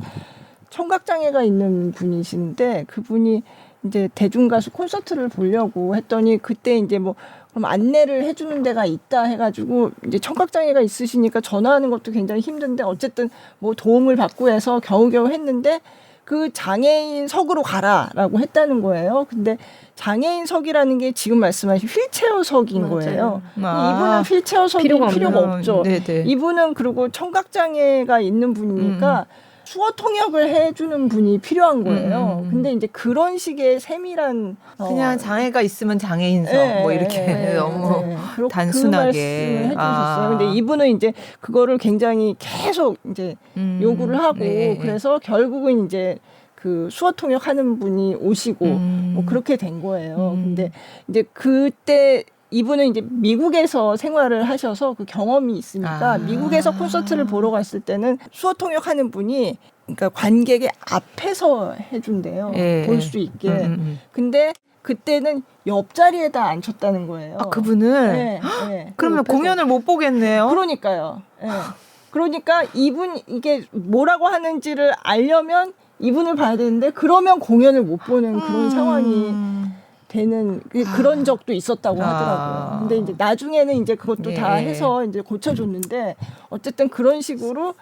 청각장애가 있는 분이시는데 그분이 이제 대중가수 콘서트를 보려고 했더니 그때 이제 뭐 그럼 안내를 해주는 데가 있다 해가지고 이제 청각장애가 있으시니까 전화하는 것도 굉장히 힘든데 어쨌든 뭐 도움을 받고 해서 겨우겨우 했는데 그 장애인석으로 가라라고 했다는 거예요. 근데 장애인석이라는 게 지금 말씀하신 휠체어석인 맞아요. 거예요. 이분은 휠체어석이 필요가 없죠. 네네. 이분은 그리고 청각장애가 있는 분이니까 수어 통역을 해주는 분이 필요한 거예요. 근데 이제 그런 식의 세밀한 그냥 장애가 있으면 장애인석 뭐 이렇게 너무 단순하게. 그 말씀을 해주셨어요. 근데 이분은 이제 그거를 굉장히 계속 이제 요구를 하고 네. 그래서 결국은 이제 그 수어 통역하는 분이 오시고 뭐 그렇게 된 거예요. 근데 이제 그때 이분은 이제 미국에서 생활을 하셔서 그 경험이 있으니까 미국에서 콘서트를 보러 갔을 때는 수어 통역하는 분이 그러니까 관객의 앞에서 해준대요. 볼 수 있게. 근데 그때는 옆자리에다 앉혔다는 거예요. 그분을? 네, 네. 그러면 옆에서. 공연을 못 보겠네요. 그러니까요. 네. 그러니까 이분 이게 뭐라고 하는지를 알려면 이분을 봐야 되는데 그러면 공연을 못 보는 그런 상황이 되는 그런 적도 있었다고 하더라고요. 근데 이제 나중에는 이제 그것도 다 해서 이제 고쳐줬는데 어쨌든 그런 식으로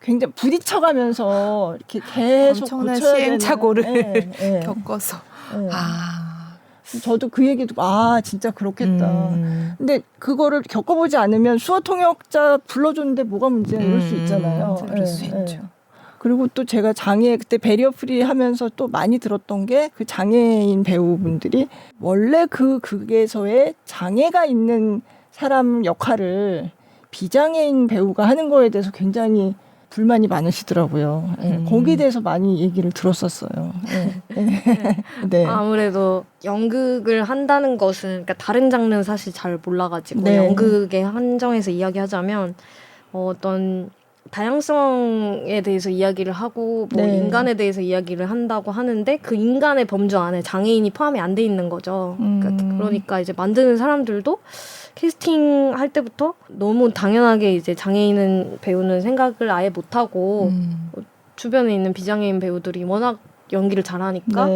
굉장히 부딪혀가면서 이렇게 계속 엄청난 고쳐야 시행착오를 되는, 겪어서. 저도 그 얘기 듣고 진짜 그렇겠다. 근데 그거를 겪어보지 않으면 수어 통역자 불러줬는데 뭐가 문제야 이럴 수 있잖아요. 그럴 수 있죠. 그리고 또 제가 장애 그때 베리어 프리 하면서 또 많이 들었던 게 그 장애인 배우분들이 원래 그 극에서의 장애가 있는 사람 역할을 비장애인 배우가 하는 거에 대해서 굉장히 불만이 많으시더라고요. 거기에 대해서 많이 얘기를 들었었어요. 네. 아무래도 연극을 한다는 것은 그러니까 다른 장르는 사실 잘 몰라가지고 네. 연극에 한정해서 이야기하자면 어떤 다양성에 대해서 이야기를 하고 뭐 네. 인간에 대해서 이야기를 한다고 하는데 그 인간의 범주 안에 장애인이 포함이 안 돼 있는 거죠. 그러니까 이제 만드는 사람들도 캐스팅 할 때부터 너무 당연하게 이제 장애인은 배우는 생각을 아예 못 하고 주변에 있는 비장애인 배우들이 워낙 연기를 잘하니까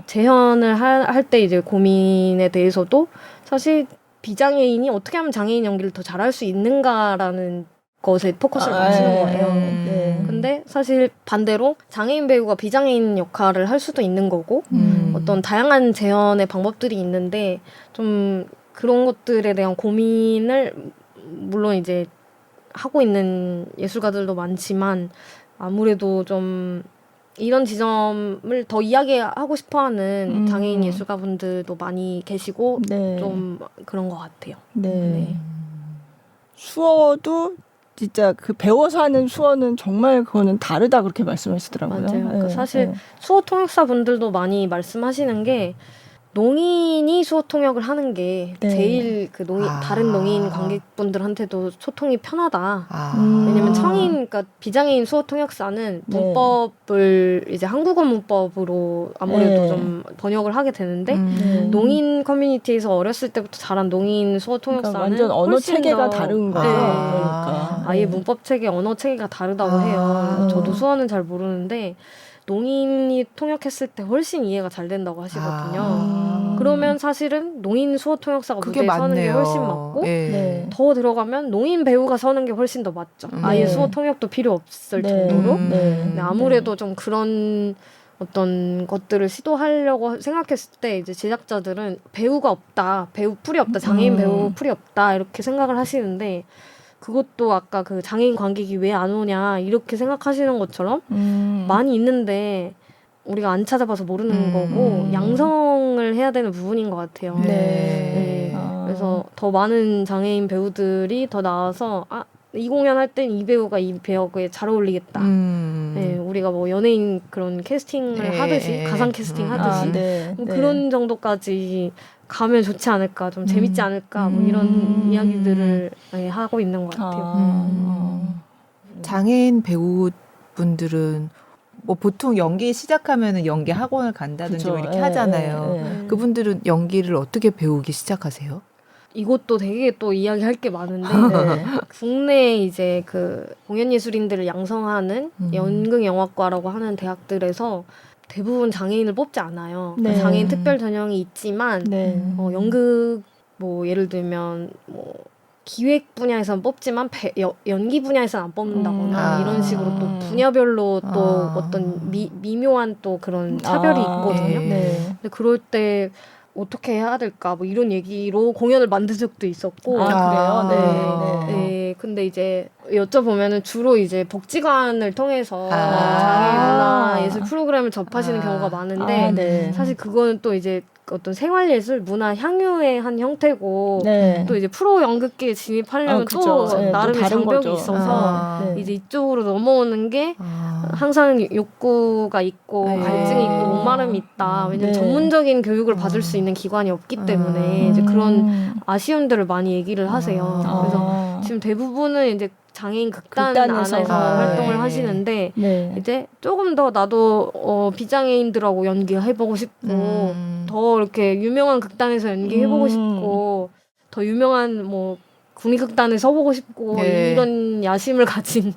재현을 할 때 이제 고민에 대해서도 사실 비장애인이 어떻게 하면 장애인 연기를 더 잘할 수 있는가라는 것에 포커스를 맞추는 거예요. 근데 사실 반대로 장애인 배우가 비장애인 역할을 할 수도 있는 거고 어떤 다양한 재현의 방법들이 있는데 좀 그런 것들에 대한 고민을 물론 이제 하고 있는 예술가들도 많지만 아무래도 좀 이런 지점을 더 이야기하고 싶어하는 장애인 예술가분들도 많이 계시고 좀 그런 것 같아요. 네. 수어도 진짜 그 배워서 하는 수어는 정말 그거는 다르다 그렇게 말씀하시더라고요. 맞아요. 그러니까 사실 수어 통역사 분들도 많이 말씀하시는 게 농인이 수어 통역을 하는 게 제일 그 다른 농인 관객분들한테도 소통이 편하다. 왜냐면 청인, 그러니까 비장애인 수어 통역사는 문법을 이제 한국어 문법으로 아무래도 좀 번역을 하게 되는데 농인 커뮤니티에서 어렸을 때부터 자란 농인 수어 통역사는 그러니까 완전 언어 체계가 다른 거죠. 그러니까 아예 문법 체계, 언어 체계가 다르다고 해요. 저도 수어는 잘 모르는데 농인이 통역했을 때 훨씬 이해가 잘 된다고 하시거든요. 그러면 사실은 농인 수어 통역사가 무대에 서는 게 훨씬 맞고 더 들어가면 농인 배우가 서는 게 훨씬 더 맞죠. 아예 수어 통역도 필요 없을 정도로. 근데 아무래도 좀 그런 어떤 것들을 시도하려고 생각했을 때 이제 제작자들은 배우가 없다, 배우 풀이 없다, 장애인 배우 풀이 없다 이렇게 생각을 하시는데 그것도 아까 그 장애인 관객이 왜 안 오냐 이렇게 생각하시는 것처럼 많이 있는데 우리가 안 찾아봐서 모르는 거고 양성을 해야 되는 부분인 것 같아요. 네. 그래서 더 많은 장애인 배우들이 더 나와서 이 공연 할 땐 이 배우가 이 배역에 잘 어울리겠다. 네, 우리가 뭐 연예인 그런 캐스팅을 하듯이 가상 캐스팅 하듯이 뭐 그런 정도까지 가면 좋지 않을까, 좀 재밌지 않을까, 뭐 이런 이야기들을 하고 있는 것 같아요. 장애인 배우분들은 뭐 보통 연기 시작하면은 연기 학원을 간다든지 그쵸. 뭐 이렇게 하잖아요. 그분들은 연기를 어떻게 배우기 시작하세요? 이것도 되게 또 이야기할 게 많은데 국내 이제 그 공연예술인들을 양성하는 연극영화과라고 하는 대학들에서 대부분 장애인을 뽑지 않아요. 네. 장애인 특별 전형이 있지만 연극 뭐 예를 들면 뭐 기획 분야에서는 뽑지만 연기 분야에서는 안 뽑는다거나 이런 식으로 또 분야별로 또 어떤 미묘한 또 그런 차별이 있거든요. 근데 그럴 때 어떻게 해야 될까 뭐 이런 얘기로 공연을 만든 적도 있었고 그래요? 네. 근데 이제 여쭤보면은 주로 이제 복지관을 통해서 장애인 문화 예술 프로그램을 접하시는 경우가 많은데 사실 그거는 또 이제 어떤 생활예술 문화 향유의 한 형태고 또 이제 프로 연극계에 진입하려면 또 나름의 또 장벽이 거죠. 있어서 이제 이쪽으로 넘어오는 게 항상 욕구가 있고 갈증이 있고 목마름이 있다. 왜냐면 전문적인 교육을 받을 수 있는 기관이 없기 때문에 이제 그런 아쉬움들을 많이 얘기를 하세요. 그래서 지금 대부분은 이제 장애인 극단 안에서 활동을 하시는데 이제 조금 더 나도 비장애인들하고 연기해보고 싶고 더 이렇게 유명한 극단에서 연기해보고 싶고 더 유명한 뭐 국립극단에 서보고 싶고 이런 야심을 가진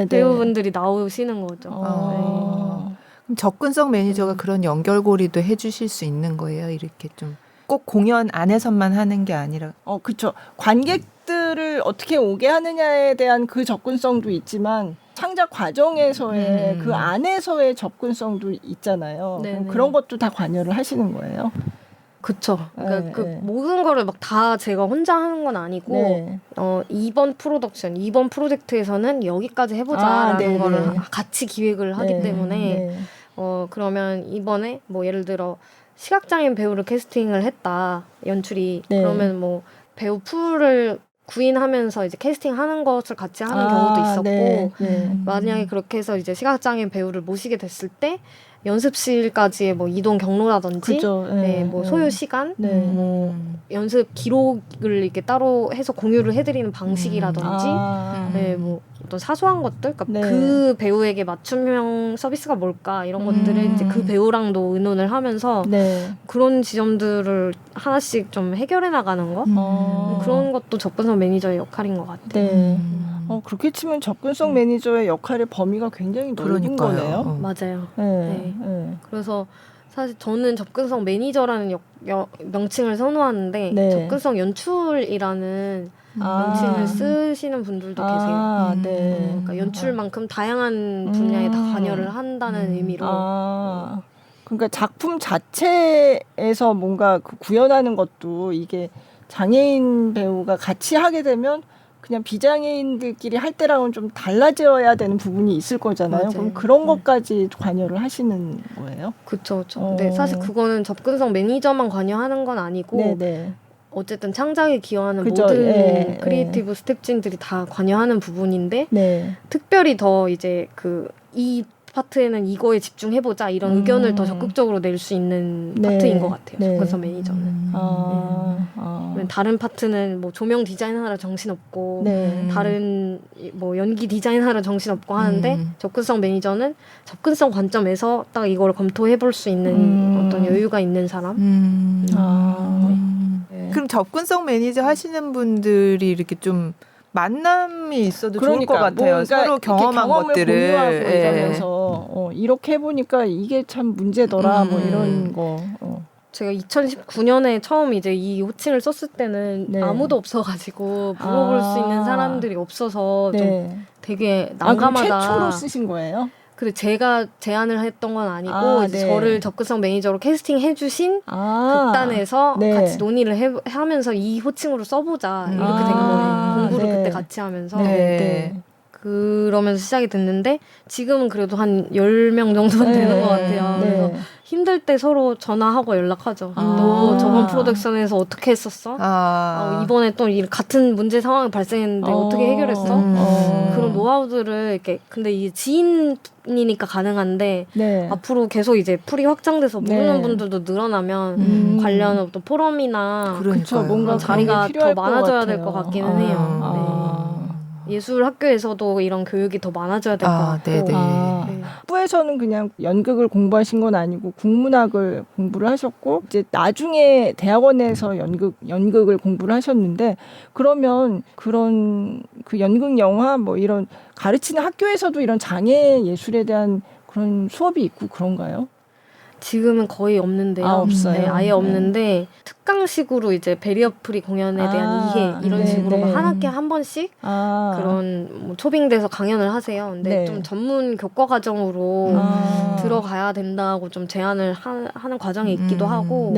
배우분들이 나오시는 거죠. 그럼 접근성 매니저가 그런 연결고리도 해주실 수 있는 거예요? 이렇게 좀 꼭 공연 안에서만 하는 게 아니라. 그렇죠. 관객들을 어떻게 오게 하느냐에 대한 그 접근성도 있지만 창작 과정에서의 그 안에서의 접근성도 있잖아요. 그럼 그런 것도 다 관여를 하시는 거예요? 그쵸. 그러니까 그 모든 거를 막 다 제가 혼자 하는 건 아니고 이번 프로덕션, 이번 프로젝트에서는 여기까지 해보자라는 거를 같이 기획을 하기 때문에 그러면 이번에 뭐 예를 들어 시각장애인 배우를 캐스팅을 했다. 연출이. 그러면 뭐 배우 풀을 구인하면서 이제 캐스팅하는 것을 같이 하는 경우도 있었고 만약에 그렇게 해서 이제 시각장애인 배우를 모시게 됐을 때 연습실까지의 뭐 이동 경로라든지 뭐 소요 시간, 뭐 연습 기록을 이렇게 따로 해서 공유를 해드리는 방식이라든지 뭐 어떤 사소한 것들, 그러니까 그 배우에게 맞춤형 서비스가 뭘까 이런 것들을 이제 그 배우랑도 의논을 하면서 그런 지점들을 하나씩 좀 해결해 나가는 거 그런 것도 접근성 매니저의 역할인 것 같아요. 그렇게 치면 접근성 매니저의 역할의 범위가 굉장히 넓은 거네요. 맞아요. 그래서 사실 저는 접근성 매니저라는 명칭을 선호하는데 접근성 연출이라는 명칭을 쓰시는 분들도 계세요. 그러니까 연출만큼 다양한 분야에 다 관여를 한다는 의미로. 그러니까 작품 자체에서 뭔가 그 구현하는 것도 이게 장애인 배우가 같이 하게 되면 그냥 비장애인들끼리 할 때랑은 좀 달라져야 되는 부분이 있을 거잖아요. 맞아요. 그럼 그런 것까지 관여를 하시는 거예요? 그렇죠. 네, 사실 그거는 접근성 매니저만 관여하는 건 아니고 어쨌든 창작에 기여하는 모든 크리에이티브 스텝진들이 다 관여하는 부분인데 특별히 더 이제 이 파트에는 이거에 집중해보자 이런 의견을 더 적극적으로 낼 수 있는 파트인 것 같아요. 접근성 매니저는. 다른 파트는 뭐 조명 디자인하러 정신없고 다른 뭐 연기 디자인하러 정신없고 하는데 접근성 매니저는 접근성 관점에서 딱 이걸 검토해볼 수 있는 어떤 여유가 있는 사람. 그럼 접근성 매니저 하시는 분들이 이렇게 좀 만남이 있어도 좋을 것 같아요. 그러니까 서로 경험한 것들을 공유하고 이러면서 이렇게 해보니까 이게 참 문제더라 뭐 이런 거. 제가 2019년에 처음 이제 이 호칭을 썼을 때는 아무도 없어가지고 물어볼 수 있는 사람들이 없어서 좀 되게 난감하다. 그럼 최초로 쓰신 거예요? 근데 제가 제안을 했던 건 아니고 이제 저를 접근성 매니저로 캐스팅 해주신 극단에서 같이 논의를 하면서 이 호칭으로 써보자 이렇게 된 거예요. 공부를 그때 같이 하면서. 그러면서 시작이 됐는데 지금은 그래도 한 10명 정도는 되는 것 같아요. 그래서 힘들 때 서로 전화하고 연락하죠. 너 저번 프로덕션에서 어떻게 했었어? 이번에 또 같은 문제 상황이 발생했는데 어떻게 해결했어? 그런 노하우들을 이렇게 근데 이게 지인이니까 가능한데 앞으로 계속 이제 풀이 확장돼서 모르는 분들도 늘어나면 관련 어떤 포럼이나 그렇죠. 뭔가 자리가 더 많아져야 될 것 같아요. 같기는 해요. 예술 학교에서도 이런 교육이 더 많아져야 될 것 같고. 네네. 학부에서는 그냥 연극을 공부하신 건 아니고 국문학을 공부를 하셨고 이제 나중에 대학원에서 연극을 공부를 하셨는데 그러면 그런 그 연극 영화 뭐 이런 가르치는 학교에서도 이런 장애 예술에 대한 그런 수업이 있고 그런가요? 지금은 거의 없는데요. 없어요. 네, 아예 없는데 특강식으로 이제 베리어 프리 공연에 대한 이해 이런 식으로 한 학기에 한 번씩 그런 뭐 초빙돼서 강연을 하세요. 근데 좀 전문 교과 과정으로 들어가야 된다고 좀 제안을 하는 과정이 있기도 하고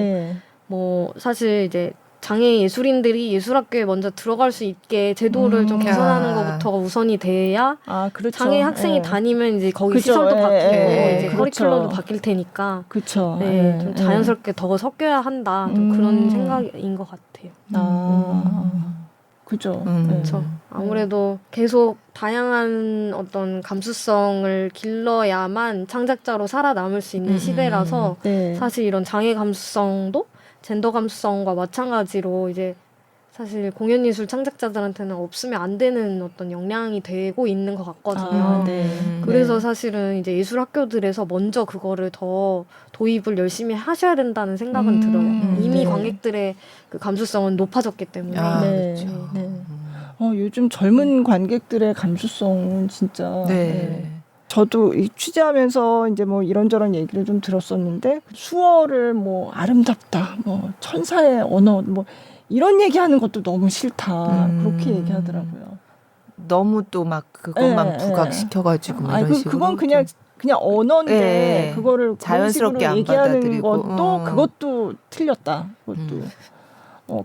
뭐 사실 이제 장애 예술인들이 예술학교에 먼저 들어갈 수 있게 제도를 좀 개선하는 것부터가 우선이 돼야 그렇죠. 장애 학생이 다니면 이제 거기 그죠. 시설도 바뀌고 이제 그렇죠. 커리큘럼도 바뀔 테니까 그렇죠. 좀 자연스럽게 더 섞여야 한다. 좀 그런 생각인 것 같아요. 그죠. 그렇죠. 아무래도 계속 다양한 어떤 감수성을 길러야만 창작자로 살아남을 수 있는 시대라서 사실 이런 장애 감수성도 젠더 감수성과 마찬가지로 이제 사실 공연예술 창작자들한테는 없으면 안 되는 어떤 역량이 되고 있는 것 같거든요. 그래서 사실은 이제 예술 학교들에서 먼저 그거를 더 도입을 열심히 하셔야 된다는 생각은 들어요. 이미 관객들의 그 감수성은 높아졌기 때문에. 그렇죠. 요즘 젊은 관객들의 감수성은 진짜. 저도 이 취재하면서 이제 뭐 이런저런 얘기를 좀 들었었는데 수어를 뭐 아름답다, 뭐 천사의 언어, 뭐 이런 얘기하는 것도 너무 싫다 그렇게 얘기하더라고요. 너무 또 막 그것만 부각시켜가지고 이런 식으로. 그건 그냥 언어인데 그거를 자연스럽게 안 얘기하는 받아들이고. 것도 그것도 틀렸다. 그것도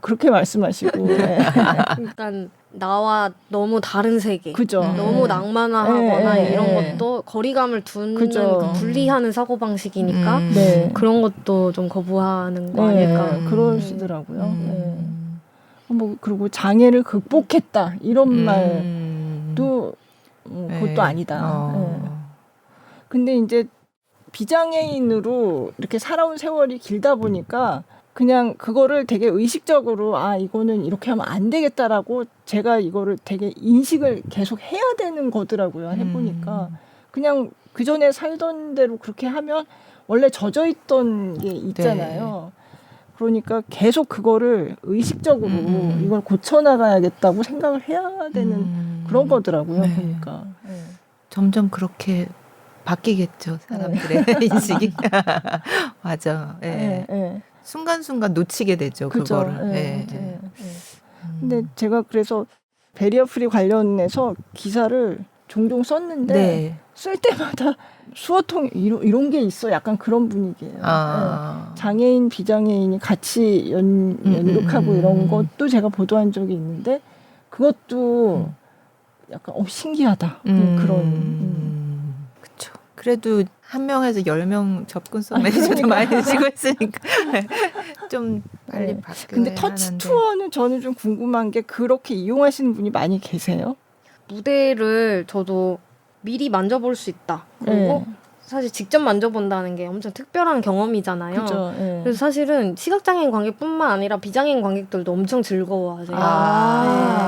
그렇게 말씀하시고. 그러니까 나와 너무 다른 세계, 그죠. 너무 낭만화하거나 이런 것도 거리감을 두는 그 분리하는 사고 방식이니까 그런 것도 좀 거부하는 거 아닐까. 그러시더라고요. 뭐 그리고 장애를 극복했다 이런 말도 그것도 아니다. 근데 이제 비장애인으로 이렇게 살아온 세월이 길다 보니까 그냥 그거를 되게 의식적으로 이거는 이렇게 하면 안 되겠다라고 제가 이거를 되게 인식을 계속 해야 되는 거더라고요. 해보니까 그냥 그 전에 살던 대로 그렇게 하면 원래 젖어 있던 게 있잖아요. 그러니까 계속 그거를 의식적으로 이걸 고쳐나가야겠다고 생각을 해야 되는 그런 거더라고요. 보니까 점점 그렇게 바뀌겠죠, 사람들의 인식이. 맞아. 순간순간 놓치게 되죠. 그죠. 그거를. 근데 제가 그래서 베리어 프리 관련해서 기사를 종종 썼는데 쓸 때마다 수어통 이런 게 있어. 약간 그런 분위기예요. 장애인, 비장애인이 같이 연극하고 이런 것도 제가 보도한 적이 있는데 그것도 약간 신기하다. 그런. 그렇죠. 그래도 한 명에서 10명 접근성 매니저도 많이 지고 있으니까 좀 빨리 바뀌어야 근데 터치 투어는 저는 좀 궁금한 게 그렇게 이용하시는 분이 많이 계세요? 무대를 저도 미리 만져볼 수 있다. 그리고 사실 직접 만져본다는 게 엄청 특별한 경험이잖아요. 그죠. 그래서 사실은 시각장애인 관객뿐만 아니라 비장애인 관객들도 엄청 즐거워하세요.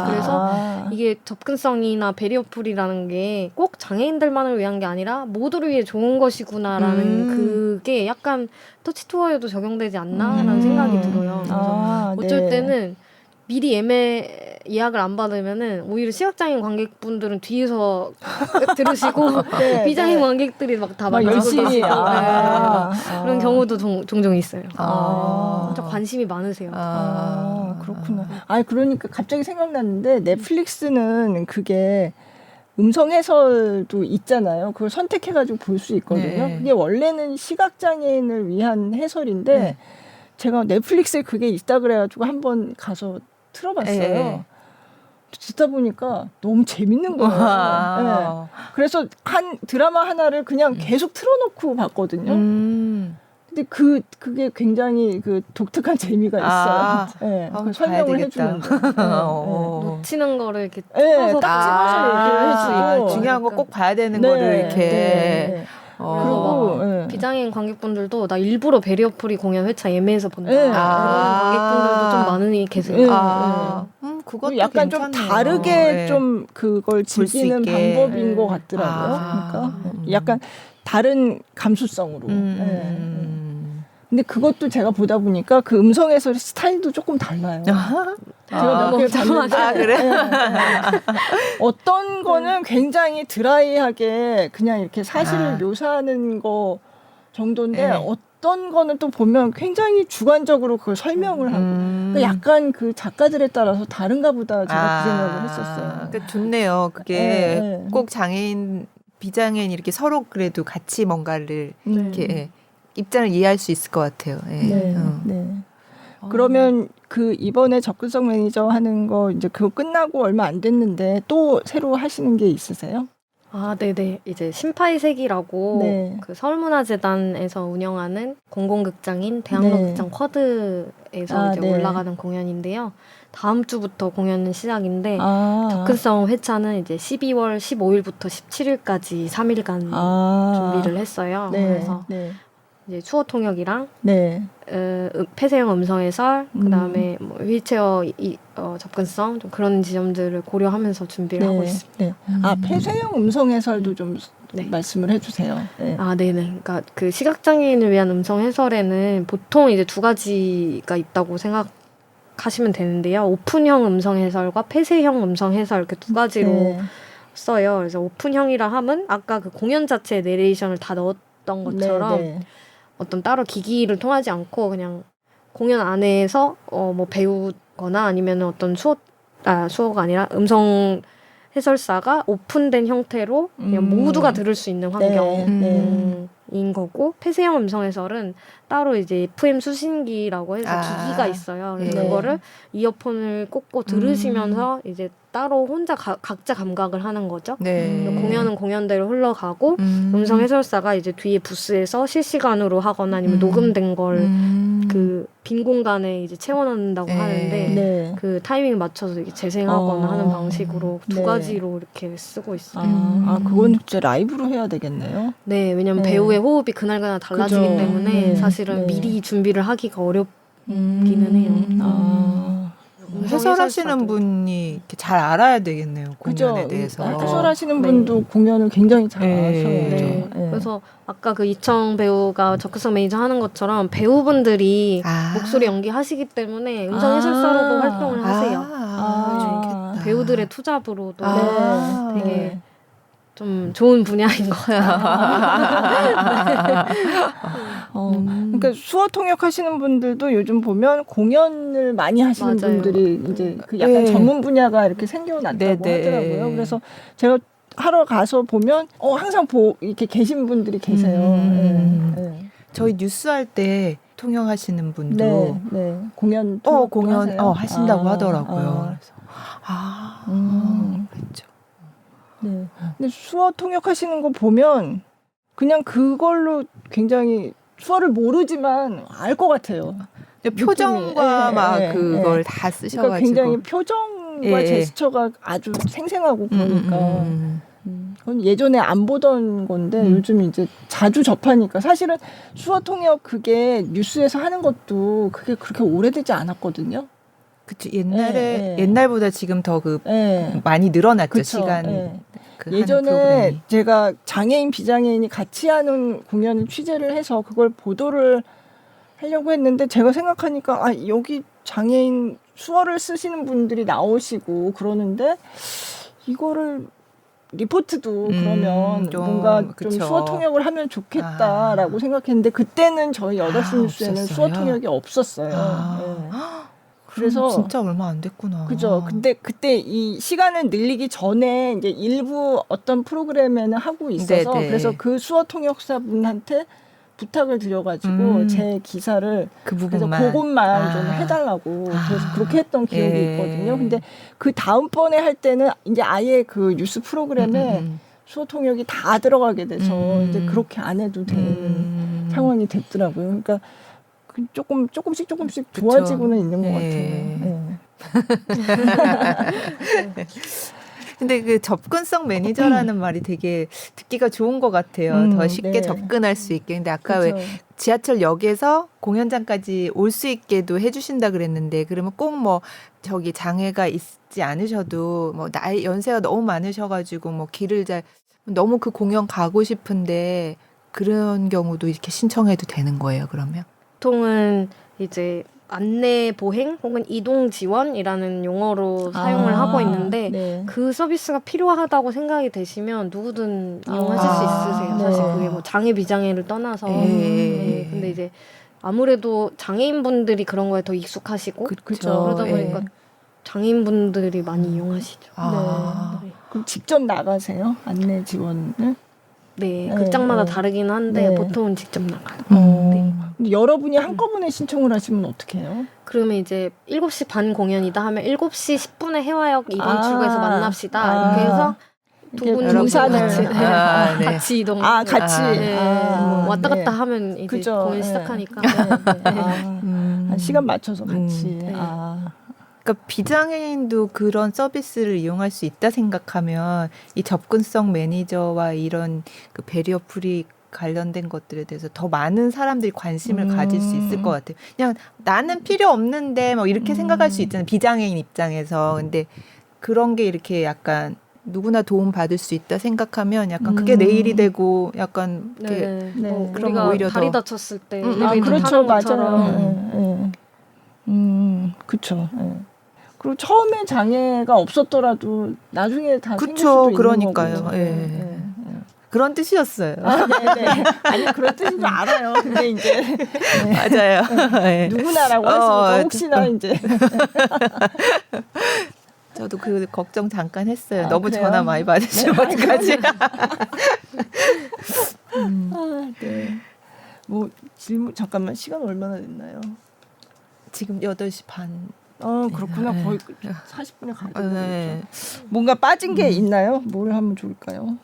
그래서 이게 접근성이나 베리어풀이라는 게 꼭 장애인들만을 위한 게 아니라 모두를 위해 좋은 것이구나라는 그게 약간 터치 투어에도 적용되지 않나라는 생각이 들어요. 그래서 어쩔 때는 미리 예약을 안 받으면은 오히려 시각장애인 관객분들은 뒤에서 들으시고 비장애인 관객들이 막 다 열심히 그런 경우도 종종 있어요. 진짜 관심이 많으세요. 그렇구나. 그러니까 갑자기 생각났는데 넷플릭스는 그게 음성 해설도 있잖아요. 그걸 선택해가지고 볼 수 있거든요. 그게 원래는 시각장애인을 위한 해설인데 제가 넷플릭스에 그게 있다 그래가지고 한번 가서 틀어봤어요. 듣다 보니까 너무 재밌는 거예요. 네. 그래서 한 드라마 하나를 그냥 계속 틀어놓고 봤거든요. 근데 그게 굉장히 그 독특한 재미가 있어요. 네. 그 설명을 해주는데. 놓치는 거를 이렇게 네, 찍어서 딱 집어서 얘기를 해주고. 중요한 거 꼭 봐야 되는 네, 거를 이렇게. 네. 그리고 네. 비장애인 관객분들도 나 일부러 베리어프리 공연 회차 예매해서 본다. 네. 그런 관객분들도 좀 많이 계세요. 그것도 약간 괜찮네요. 좀 다르게 네. 좀 그걸 볼수 즐기는 있게. 방법인 네. 것 같더라고요. 그러니까 약간 다른 감수성으로. 근데 그것도 제가 보다 보니까 그 음성 해설 스타일도 조금 달라요. 제가 몇 개 봤는데 그래? 어떤 거는 굉장히 드라이하게 그냥 이렇게 사실을 묘사하는 거 정도인데 어떤 거는 또 보면 굉장히 주관적으로 그걸 설명을 하고 그러니까 약간 그 작가들에 따라서 다른가 보다 제가 그 생각을 했었어요. 그러니까 좋네요. 그게 꼭 장애인, 비장애인 이렇게 서로 그래도 같이 뭔가를 이렇게 입장을 이해할 수 있을 것 같아요. 네. 그러면 그 이번에 접근성 매니저 하는 거 이제 그거 끝나고 얼마 안 됐는데 또 새로 하시는 게 있으세요? 네네. 이제 심파의 색이라고 네. 그 서울문화재단에서 운영하는 공공극장인 대학로극장 쿼드에서 이제 네. 올라가는 공연인데요. 다음 주부터 공연은 시작인데 아. 접근성 회차는 이제 12월 15일부터 17일까지 3일간 준비를 했어요. 네. 그래서 이제 수어 통역이랑 네. 폐쇄형 음성 해설, 그다음에 뭐 휠체어 접근성 좀 그런 지점들을 고려하면서 준비를 하고 있습니다. 네. 폐쇄형 음성 해설도 좀 말씀을 해주세요. 네. 네네. 그러니까 그 시각장애인을 위한 음성 해설에는 보통 이제 두 가지가 있다고 생각하시면 되는데요. 오픈형 음성 해설과 폐쇄형 음성 해설 이렇게 두 가지로 써요. 그래서 오픈형이라 함은 아까 그 공연 자체에 내레이션을 다 넣었던 것처럼 어떤 따로 기기를 통하지 않고 그냥 공연 안에서 뭐 배우거나 아니면 어떤 수어가 아니라 음성 해설사가 오픈된 형태로 그냥 모두가 들을 수 있는 환경인 거고, 폐쇄형 음성 해설은 따로 이제 FM 수신기라고 해서 기기가 있어요. 그래서 그거를 이어폰을 꽂고 들으시면서 이제 따로 혼자 각자 감각을 하는 거죠. 공연은 공연대로 흘러가고 음성 해설사가 이제 뒤에 부스에서 실시간으로 하거나 아니면 녹음된 걸 그 빈 공간에 이제 채워넣는다고 하는데 그 타이밍 맞춰서 이렇게 재생하거나 하는 방식으로 두 가지로 이렇게 쓰고 있어요. 그건 진짜 라이브로 해야 되겠네요. 네, 왜냐면 배우의 호흡이 그날그날 달라지기 때문에 사실은 미리 준비를 하기가 어렵기는 해요. 해설하시는 분이 이렇게 잘 알아야 되겠네요. 공연에 대해서. 해설하시는 분도 공연을 굉장히 잘 아셔야죠. 그래서 아까 그 이청 배우가 적극성 매니저 하는 것처럼 배우분들이 목소리 연기하시기 때문에 음성 해설사로도 활동을 하세요. 배우들의 투잡으로도 되게 좀 좋은 분야인 거야. 그러니까 수어 통역하시는 분들도 요즘 보면 공연을 많이 하시는 분들이 이제 그 약간 전문 분야가 이렇게 생겨났다고 하더라고요. 그래서 제가 하러 가서 보면 항상 이렇게 계신 분들이 계세요. 저희 뉴스 할 때 통역하시는 분도 공연 하신다고 하더라고요. 그래서 그랬죠. 근데 수어 통역하시는 거 보면 그냥 그걸로 굉장히 수어를 모르지만 알 것 같아요. 표정과 막 그걸 다 쓰셔가지고 그러니까 굉장히 표정과 제스처가 아주 생생하고 그러니까 그건 예전에 안 보던 건데 요즘 이제 자주 접하니까 사실은 수어 통역 그게 뉴스에서 하는 것도 그게 그렇게 오래되지 않았거든요. 그쵸. 옛날보다 지금 더 많이 늘어났죠. 그쵸. 시간. 예전에 제가 장애인 비장애인이 같이 하는 공연을 취재를 해서 그걸 보도를 하려고 했는데 제가 생각하니까 여기 장애인 수어를 쓰시는 분들이 나오시고 그러는데 이거를 리포트도 그러면 뭔가 좀 수어 통역을 하면 좋겠다라고 생각했는데 그때는 저희 8시 뉴스에는 없었어요? 수어 통역이 없었어요. 그래서 진짜 얼마 안 됐구나. 그죠. 근데 그때 이 시간을 늘리기 전에 이제 일부 어떤 프로그램에는 하고 있어서 그래서 그 수어 통역사분한테 부탁을 드려가지고 제 기사를 그 그래서 부분만 그것만 좀 해달라고 그래서 그렇게 했던 기억이 예. 있거든요. 근데 그 다음번에 할 때는 이제 아예 그 뉴스 프로그램에 수어 통역이 다 들어가게 돼서 이제 그렇게 안 해도 되는 상황이 됐더라고요. 그러니까 그 조금씩 그쵸. 좋아지고는 있는 것 예. 같아요. 예. 근데 그 접근성 매니저라는 말이 되게 듣기가 좋은 것 같아요. 더 쉽게 네. 접근할 수 있게. 근데 아까 그렇죠. 왜 지하철역에서 공연장까지 올 수 있게도 해주신다 그랬는데 그러면 꼭 뭐 저기 장애가 있지 않으셔도 뭐 나이 연세가 너무 많으셔가지고 뭐 길을 잘 너무 그 공연 가고 싶은데 그런 경우도 이렇게 신청해도 되는 거예요. 그러면? 보통은 이제 안내 보행 혹은 이동 지원이라는 용어로 사용을 하고 있는데 네. 그 서비스가 필요하다고 생각이 되시면 누구든 이용하실 수 있으세요. 네. 사실 그게 뭐 장애 비장애를 떠나서. 예. 네, 근데 이제 아무래도 장애인분들이 그런 거에 더 익숙하시고 그쵸. 그러다 예. 보니까 장애인분들이 많이 이용하시죠. 아. 네. 그럼 직접 나가세요? 안내 지원을? 네, 네, 극장마다 네. 다르긴 한데 네. 보통은 직접 나가요. 네. 근데 여러분이 한꺼번에 신청을 하시면 어떻게 해요? 그러면 이제 7시 반 공연이다 하면 7시 10분에 해화역 2번 아. 출구에서 만납시다. 아. 이렇게 해서 두 이렇게 분 분산을. 같이, 아, 네. 같이 이동. 같이. 네. 아, 왔다 네. 갔다 하면 이제 그죠. 공연 네. 시작하니까. 한 시간 맞춰서 같이. 네. 그러니까 비장애인도 그런 서비스를 이용할 수 있다 생각하면 이 접근성 매니저와 이런 그 배리어 프리 관련된 것들에 대해서 더 많은 사람들이 관심을 가질 수 있을 것 같아요. 그냥 나는 필요 없는데 뭐 이렇게 생각할 수 있잖아요. 비장애인 입장에서. 근데 그런 게 이렇게 약간 누구나 도움 받을 수 있다 생각하면 약간 그게 내일이 되고 약간 이렇게 네. 네. 뭐 그럼 우리가 오히려 다리 더- 다쳤을 때 아, 엘리베이터 그렇죠. 타는 맞아요. 것처럼 그렇죠. 그리고 처음에 장애가 없었더라도 나중에 다 생길 그쵸, 수도 있는 그러니까요. 거고. 예. 그런 뜻이었어요. 네네. 아니 그런 뜻인 줄 알아요. 근데 이제 맞아요. 네. 누구나라고 했으니까 어, 혹시나 이제 저도 그 걱정 잠깐 했어요. 아, 너무 그래요? 전화 많이 받으시면 어떡하지? 네. 뭐 질문 잠깐만 시간 얼마나 됐나요? 지금 8시 반. 그렇구나. 네. 거의 40분에 가야 되는 네. 거죠. 뭔가 빠진 게 있나요? 뭘 하면 좋을까요?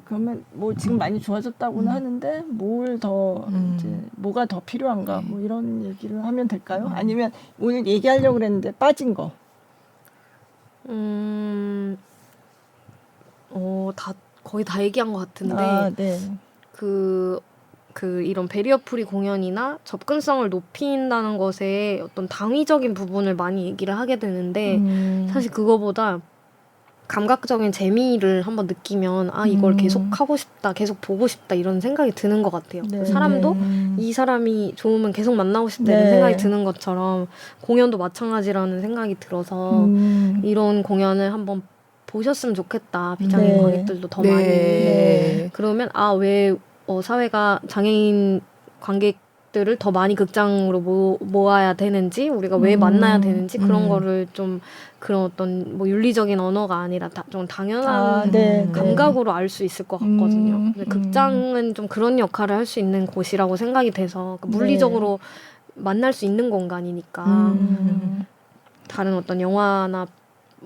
그러면 뭐 지금 많이 좋아졌다고는 하는데 뭘 더 이제 뭐가 더 필요한가 뭐 이런 얘기를 하면 될까요? 아니면 오늘 얘기하려고 그랬는데 빠진 거. 다 거의 다 얘기한 것 같은데 네. 그 이런 배리어 프리 공연이나 접근성을 높인다는 것에 어떤 당위적인 부분을 많이 얘기를 하게 되는데 사실 그거보다 감각적인 재미를 한번 느끼면 이걸 계속 하고 싶다, 계속 보고 싶다 이런 생각이 드는 것 같아요. 네. 사람도 네. 이 사람이 좋으면 계속 만나고 싶다 네. 이런 생각이 드는 것처럼 공연도 마찬가지라는 생각이 들어서 이런 공연을 한번 보셨으면 좋겠다. 비장애인 네. 관객들도 더 네. 많이. 네. 그러면 왜 사회가 장애인 관객들을 더 많이 극장으로 모아야 되는지 우리가 왜 만나야 되는지 그런 거를 좀 그런 어떤 뭐 윤리적인 언어가 아니라 좀 당연한 네. 감각으로 알 수 있을 것 같거든요. 근데 극장은 좀 그런 역할을 할 수 있는 곳이라고 생각이 돼서 물리적으로 만날 수 있는 공간이니까 다른 어떤 영화나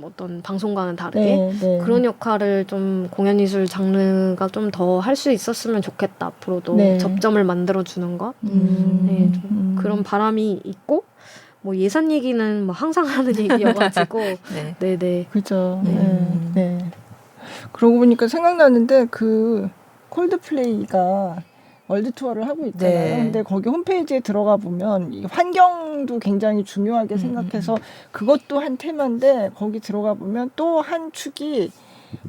어떤 방송과는 다르게 네. 그런 역할을 좀 공연예술 장르가 좀 더 할 수 있었으면 좋겠다. 앞으로도 네. 접점을 만들어주는 것 네, 좀 그런 바람이 있고 뭐 예산 얘기는 뭐 항상 하는 얘기여가지고 네. 네네 그죠. 네. 그러고 보니까 생각나는데 그 콜드플레이가 월드 투어를 하고 있잖아요. 네. 근데 거기 홈페이지에 들어가 보면 이 환경도 굉장히 중요하게 생각해서 그것도 한 테마인데 거기 들어가 보면 또 한 축이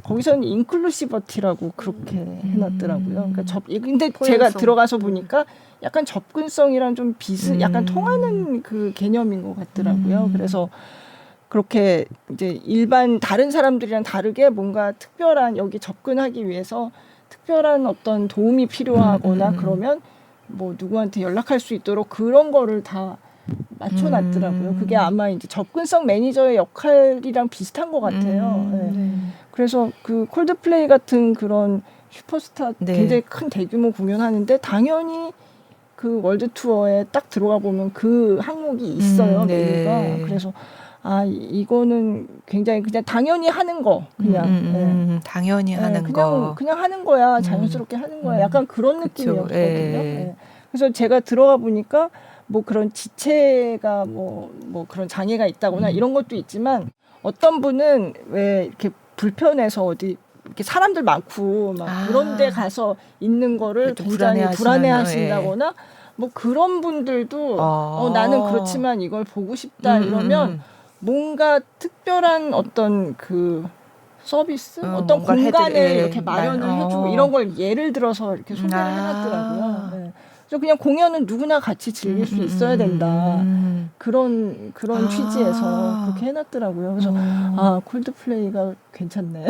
거기서는 인클루시버티라고 그렇게 해놨더라고요. 그러니까 근데 제가 포용성. 들어가서 보니까 약간 접근성이랑 좀 약간 통하는 그 개념인 것 같더라고요. 그래서 그렇게 이제 일반 다른 사람들이랑 다르게 뭔가 특별한 여기 접근하기 위해서 특별한 어떤 도움이 필요하거나 그러면 뭐 누구한테 연락할 수 있도록 그런 거를 다 맞춰놨더라고요. 그게 아마 이제 접근성 매니저의 역할이랑 비슷한 것 같아요. 네. 그래서 그 콜드플레이 같은 그런 슈퍼스타 네. 굉장히 큰 대규모 공연하는데 당연히 그 월드 투어에 딱 들어가 보면 그 항목이 있어요. 네. 메뉴가. 그래서 이거는 굉장히 그냥 당연히 하는 거 그냥 당연히 하는 거. 그냥 하는 거야. 자연스럽게 하는 거야. 약간 그런 그쵸. 느낌이었거든요. 예. 예. 그래서 제가 들어가 보니까 뭐 그런 지체가 뭐 그런 장애가 있다거나 이런 것도 있지만 어떤 분은 왜 이렇게 불편해서 어디 이렇게 사람들 많고 막 그런 데 가서 있는 거를 좀 굉장히 불안해하시는, 불안해하신다거나 뭐 그런 분들도 나는 그렇지만 이걸 보고 싶다 이러면 뭔가 특별한 어떤 그 서비스 어떤 뭔가를 공간을 해드리- 이렇게 마련을 어. 해주고 이런 걸 예를 들어서 이렇게 소개를 해놨더라고요. 네. 그래서 그냥 공연은 누구나 같이 즐길 수 있어야 된다. 그런 취지에서 그렇게 해놨더라고요. 그래서 콜드플레이가 괜찮네.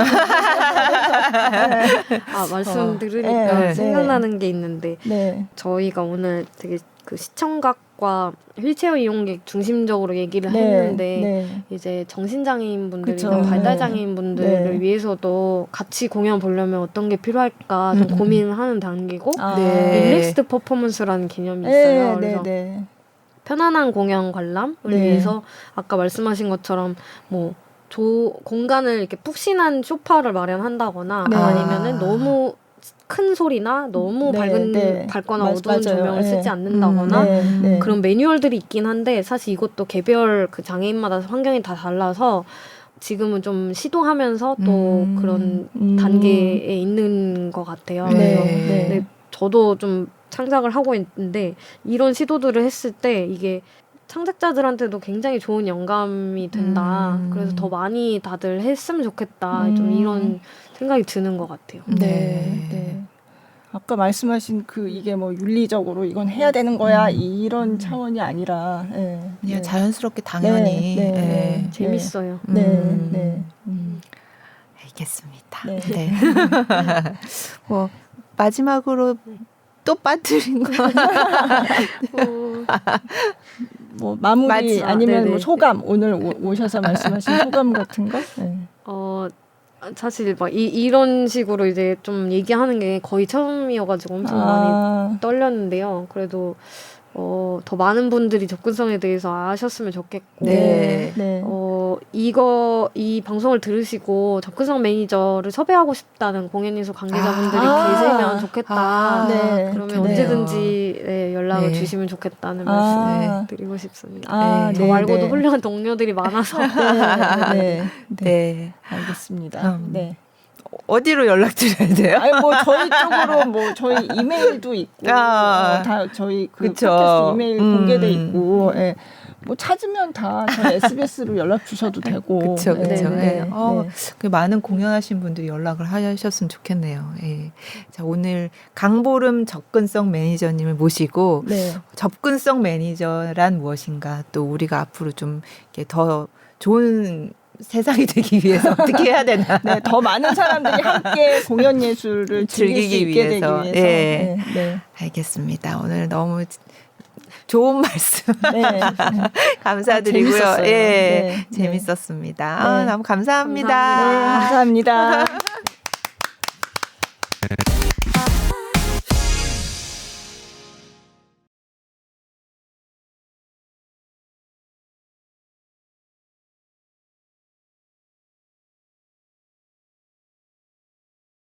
말씀 들으니까 네. 생각나는 게 있는데 네. 저희가 오늘 되게 그 시청각과 휠체어 이용객 중심적으로 얘기를 네. 했는데 네. 이제 정신장애인 분들이나 그쵸. 발달장애인 분들을 네. 위해서도 같이 공연 보려면 어떤 게 필요할까 좀 고민을 하는 단계고 네. 릴렉스드 퍼포먼스라는 개념이 있어요. 그래서 네. 편안한 공연 관람을 네. 위해서 아까 말씀하신 것처럼 뭐 공간을 이렇게 푹신한 소파를 마련한다거나 네. 아니면은 너무 큰 소리나 너무 밝거나 어두운 맞아요. 조명을 네. 쓰지 않는다거나 네. 그런 매뉴얼들이 있긴 한데 사실 이것도 개별 그 장애인마다 환경이 다 달라서 지금은 좀 시도하면서 또 그런 단계에 있는 것 같아요. 네. 그래서 네. 네, 저도 좀 창작을 하고 있는데 이런 시도들을 했을 때 이게 창작자들한테도 굉장히 좋은 영감이 된다. 그래서 더 많이 다들 했으면 좋겠다. 좀 이런 생각이 드는 것 같아요. 네. 아까 말씀하신 그 이게 뭐 윤리적으로 이건 해야 되는 거야 이런 차원이 아니라 그냥 자연스럽게 당연히 네. 재밌어요. 네. 알겠습니다. 네. 네. 뭐 마지막으로 또 빠뜨린 거 뭐 마무리 아니면 네네. 뭐 소감 오늘 오셔서 말씀하신 소감 같은 거? 네. 사실 막 이런 식으로 이제 좀 얘기하는 게 거의 처음이어가지고 엄청 많이 떨렸는데요. 그래도 더 많은 분들이 접근성에 대해서 아셨으면 좋겠고, 네. 이 방송을 들으시고 접근성 매니저를 섭외하고 싶다는 공연예술 관계자분들이 계시면 좋겠다. 네. 그러면 그래요. 언제든지 연락을 주시면 좋겠다는 말씀 드리고 싶습니다. 저 말고도 훌륭한 동료들이 많아서. 네. 알겠습니다. 네. 어디로 연락드려야 돼요? 아니 뭐 저희 쪽으로 뭐 저희 이메일도 있고 다 저희 그 그쵸. 팟캐스트 이메일 공개돼 있고 뭐 찾으면 다 저희 SBS로 연락 주셔도 되고 그렇죠. 네. 그 많은 공연하신 분들이 연락을 하셨으면 좋겠네요. 예. 자, 오늘 강보름 접근성 매니저님을 모시고 접근성 매니저란 무엇인가 또 우리가 앞으로 좀 이렇게 더 좋은 세상이 되기 위해서 어떻게 해야 되나? 네, 더 많은 사람들이 함께 공연 예술을 즐길 수 있게 되기 위해서. 네. 알겠습니다. 오늘 너무 좋은 말씀 감사드리고요. 재밌었어요. 재밌었습니다. 너무 감사합니다. 감사합니다.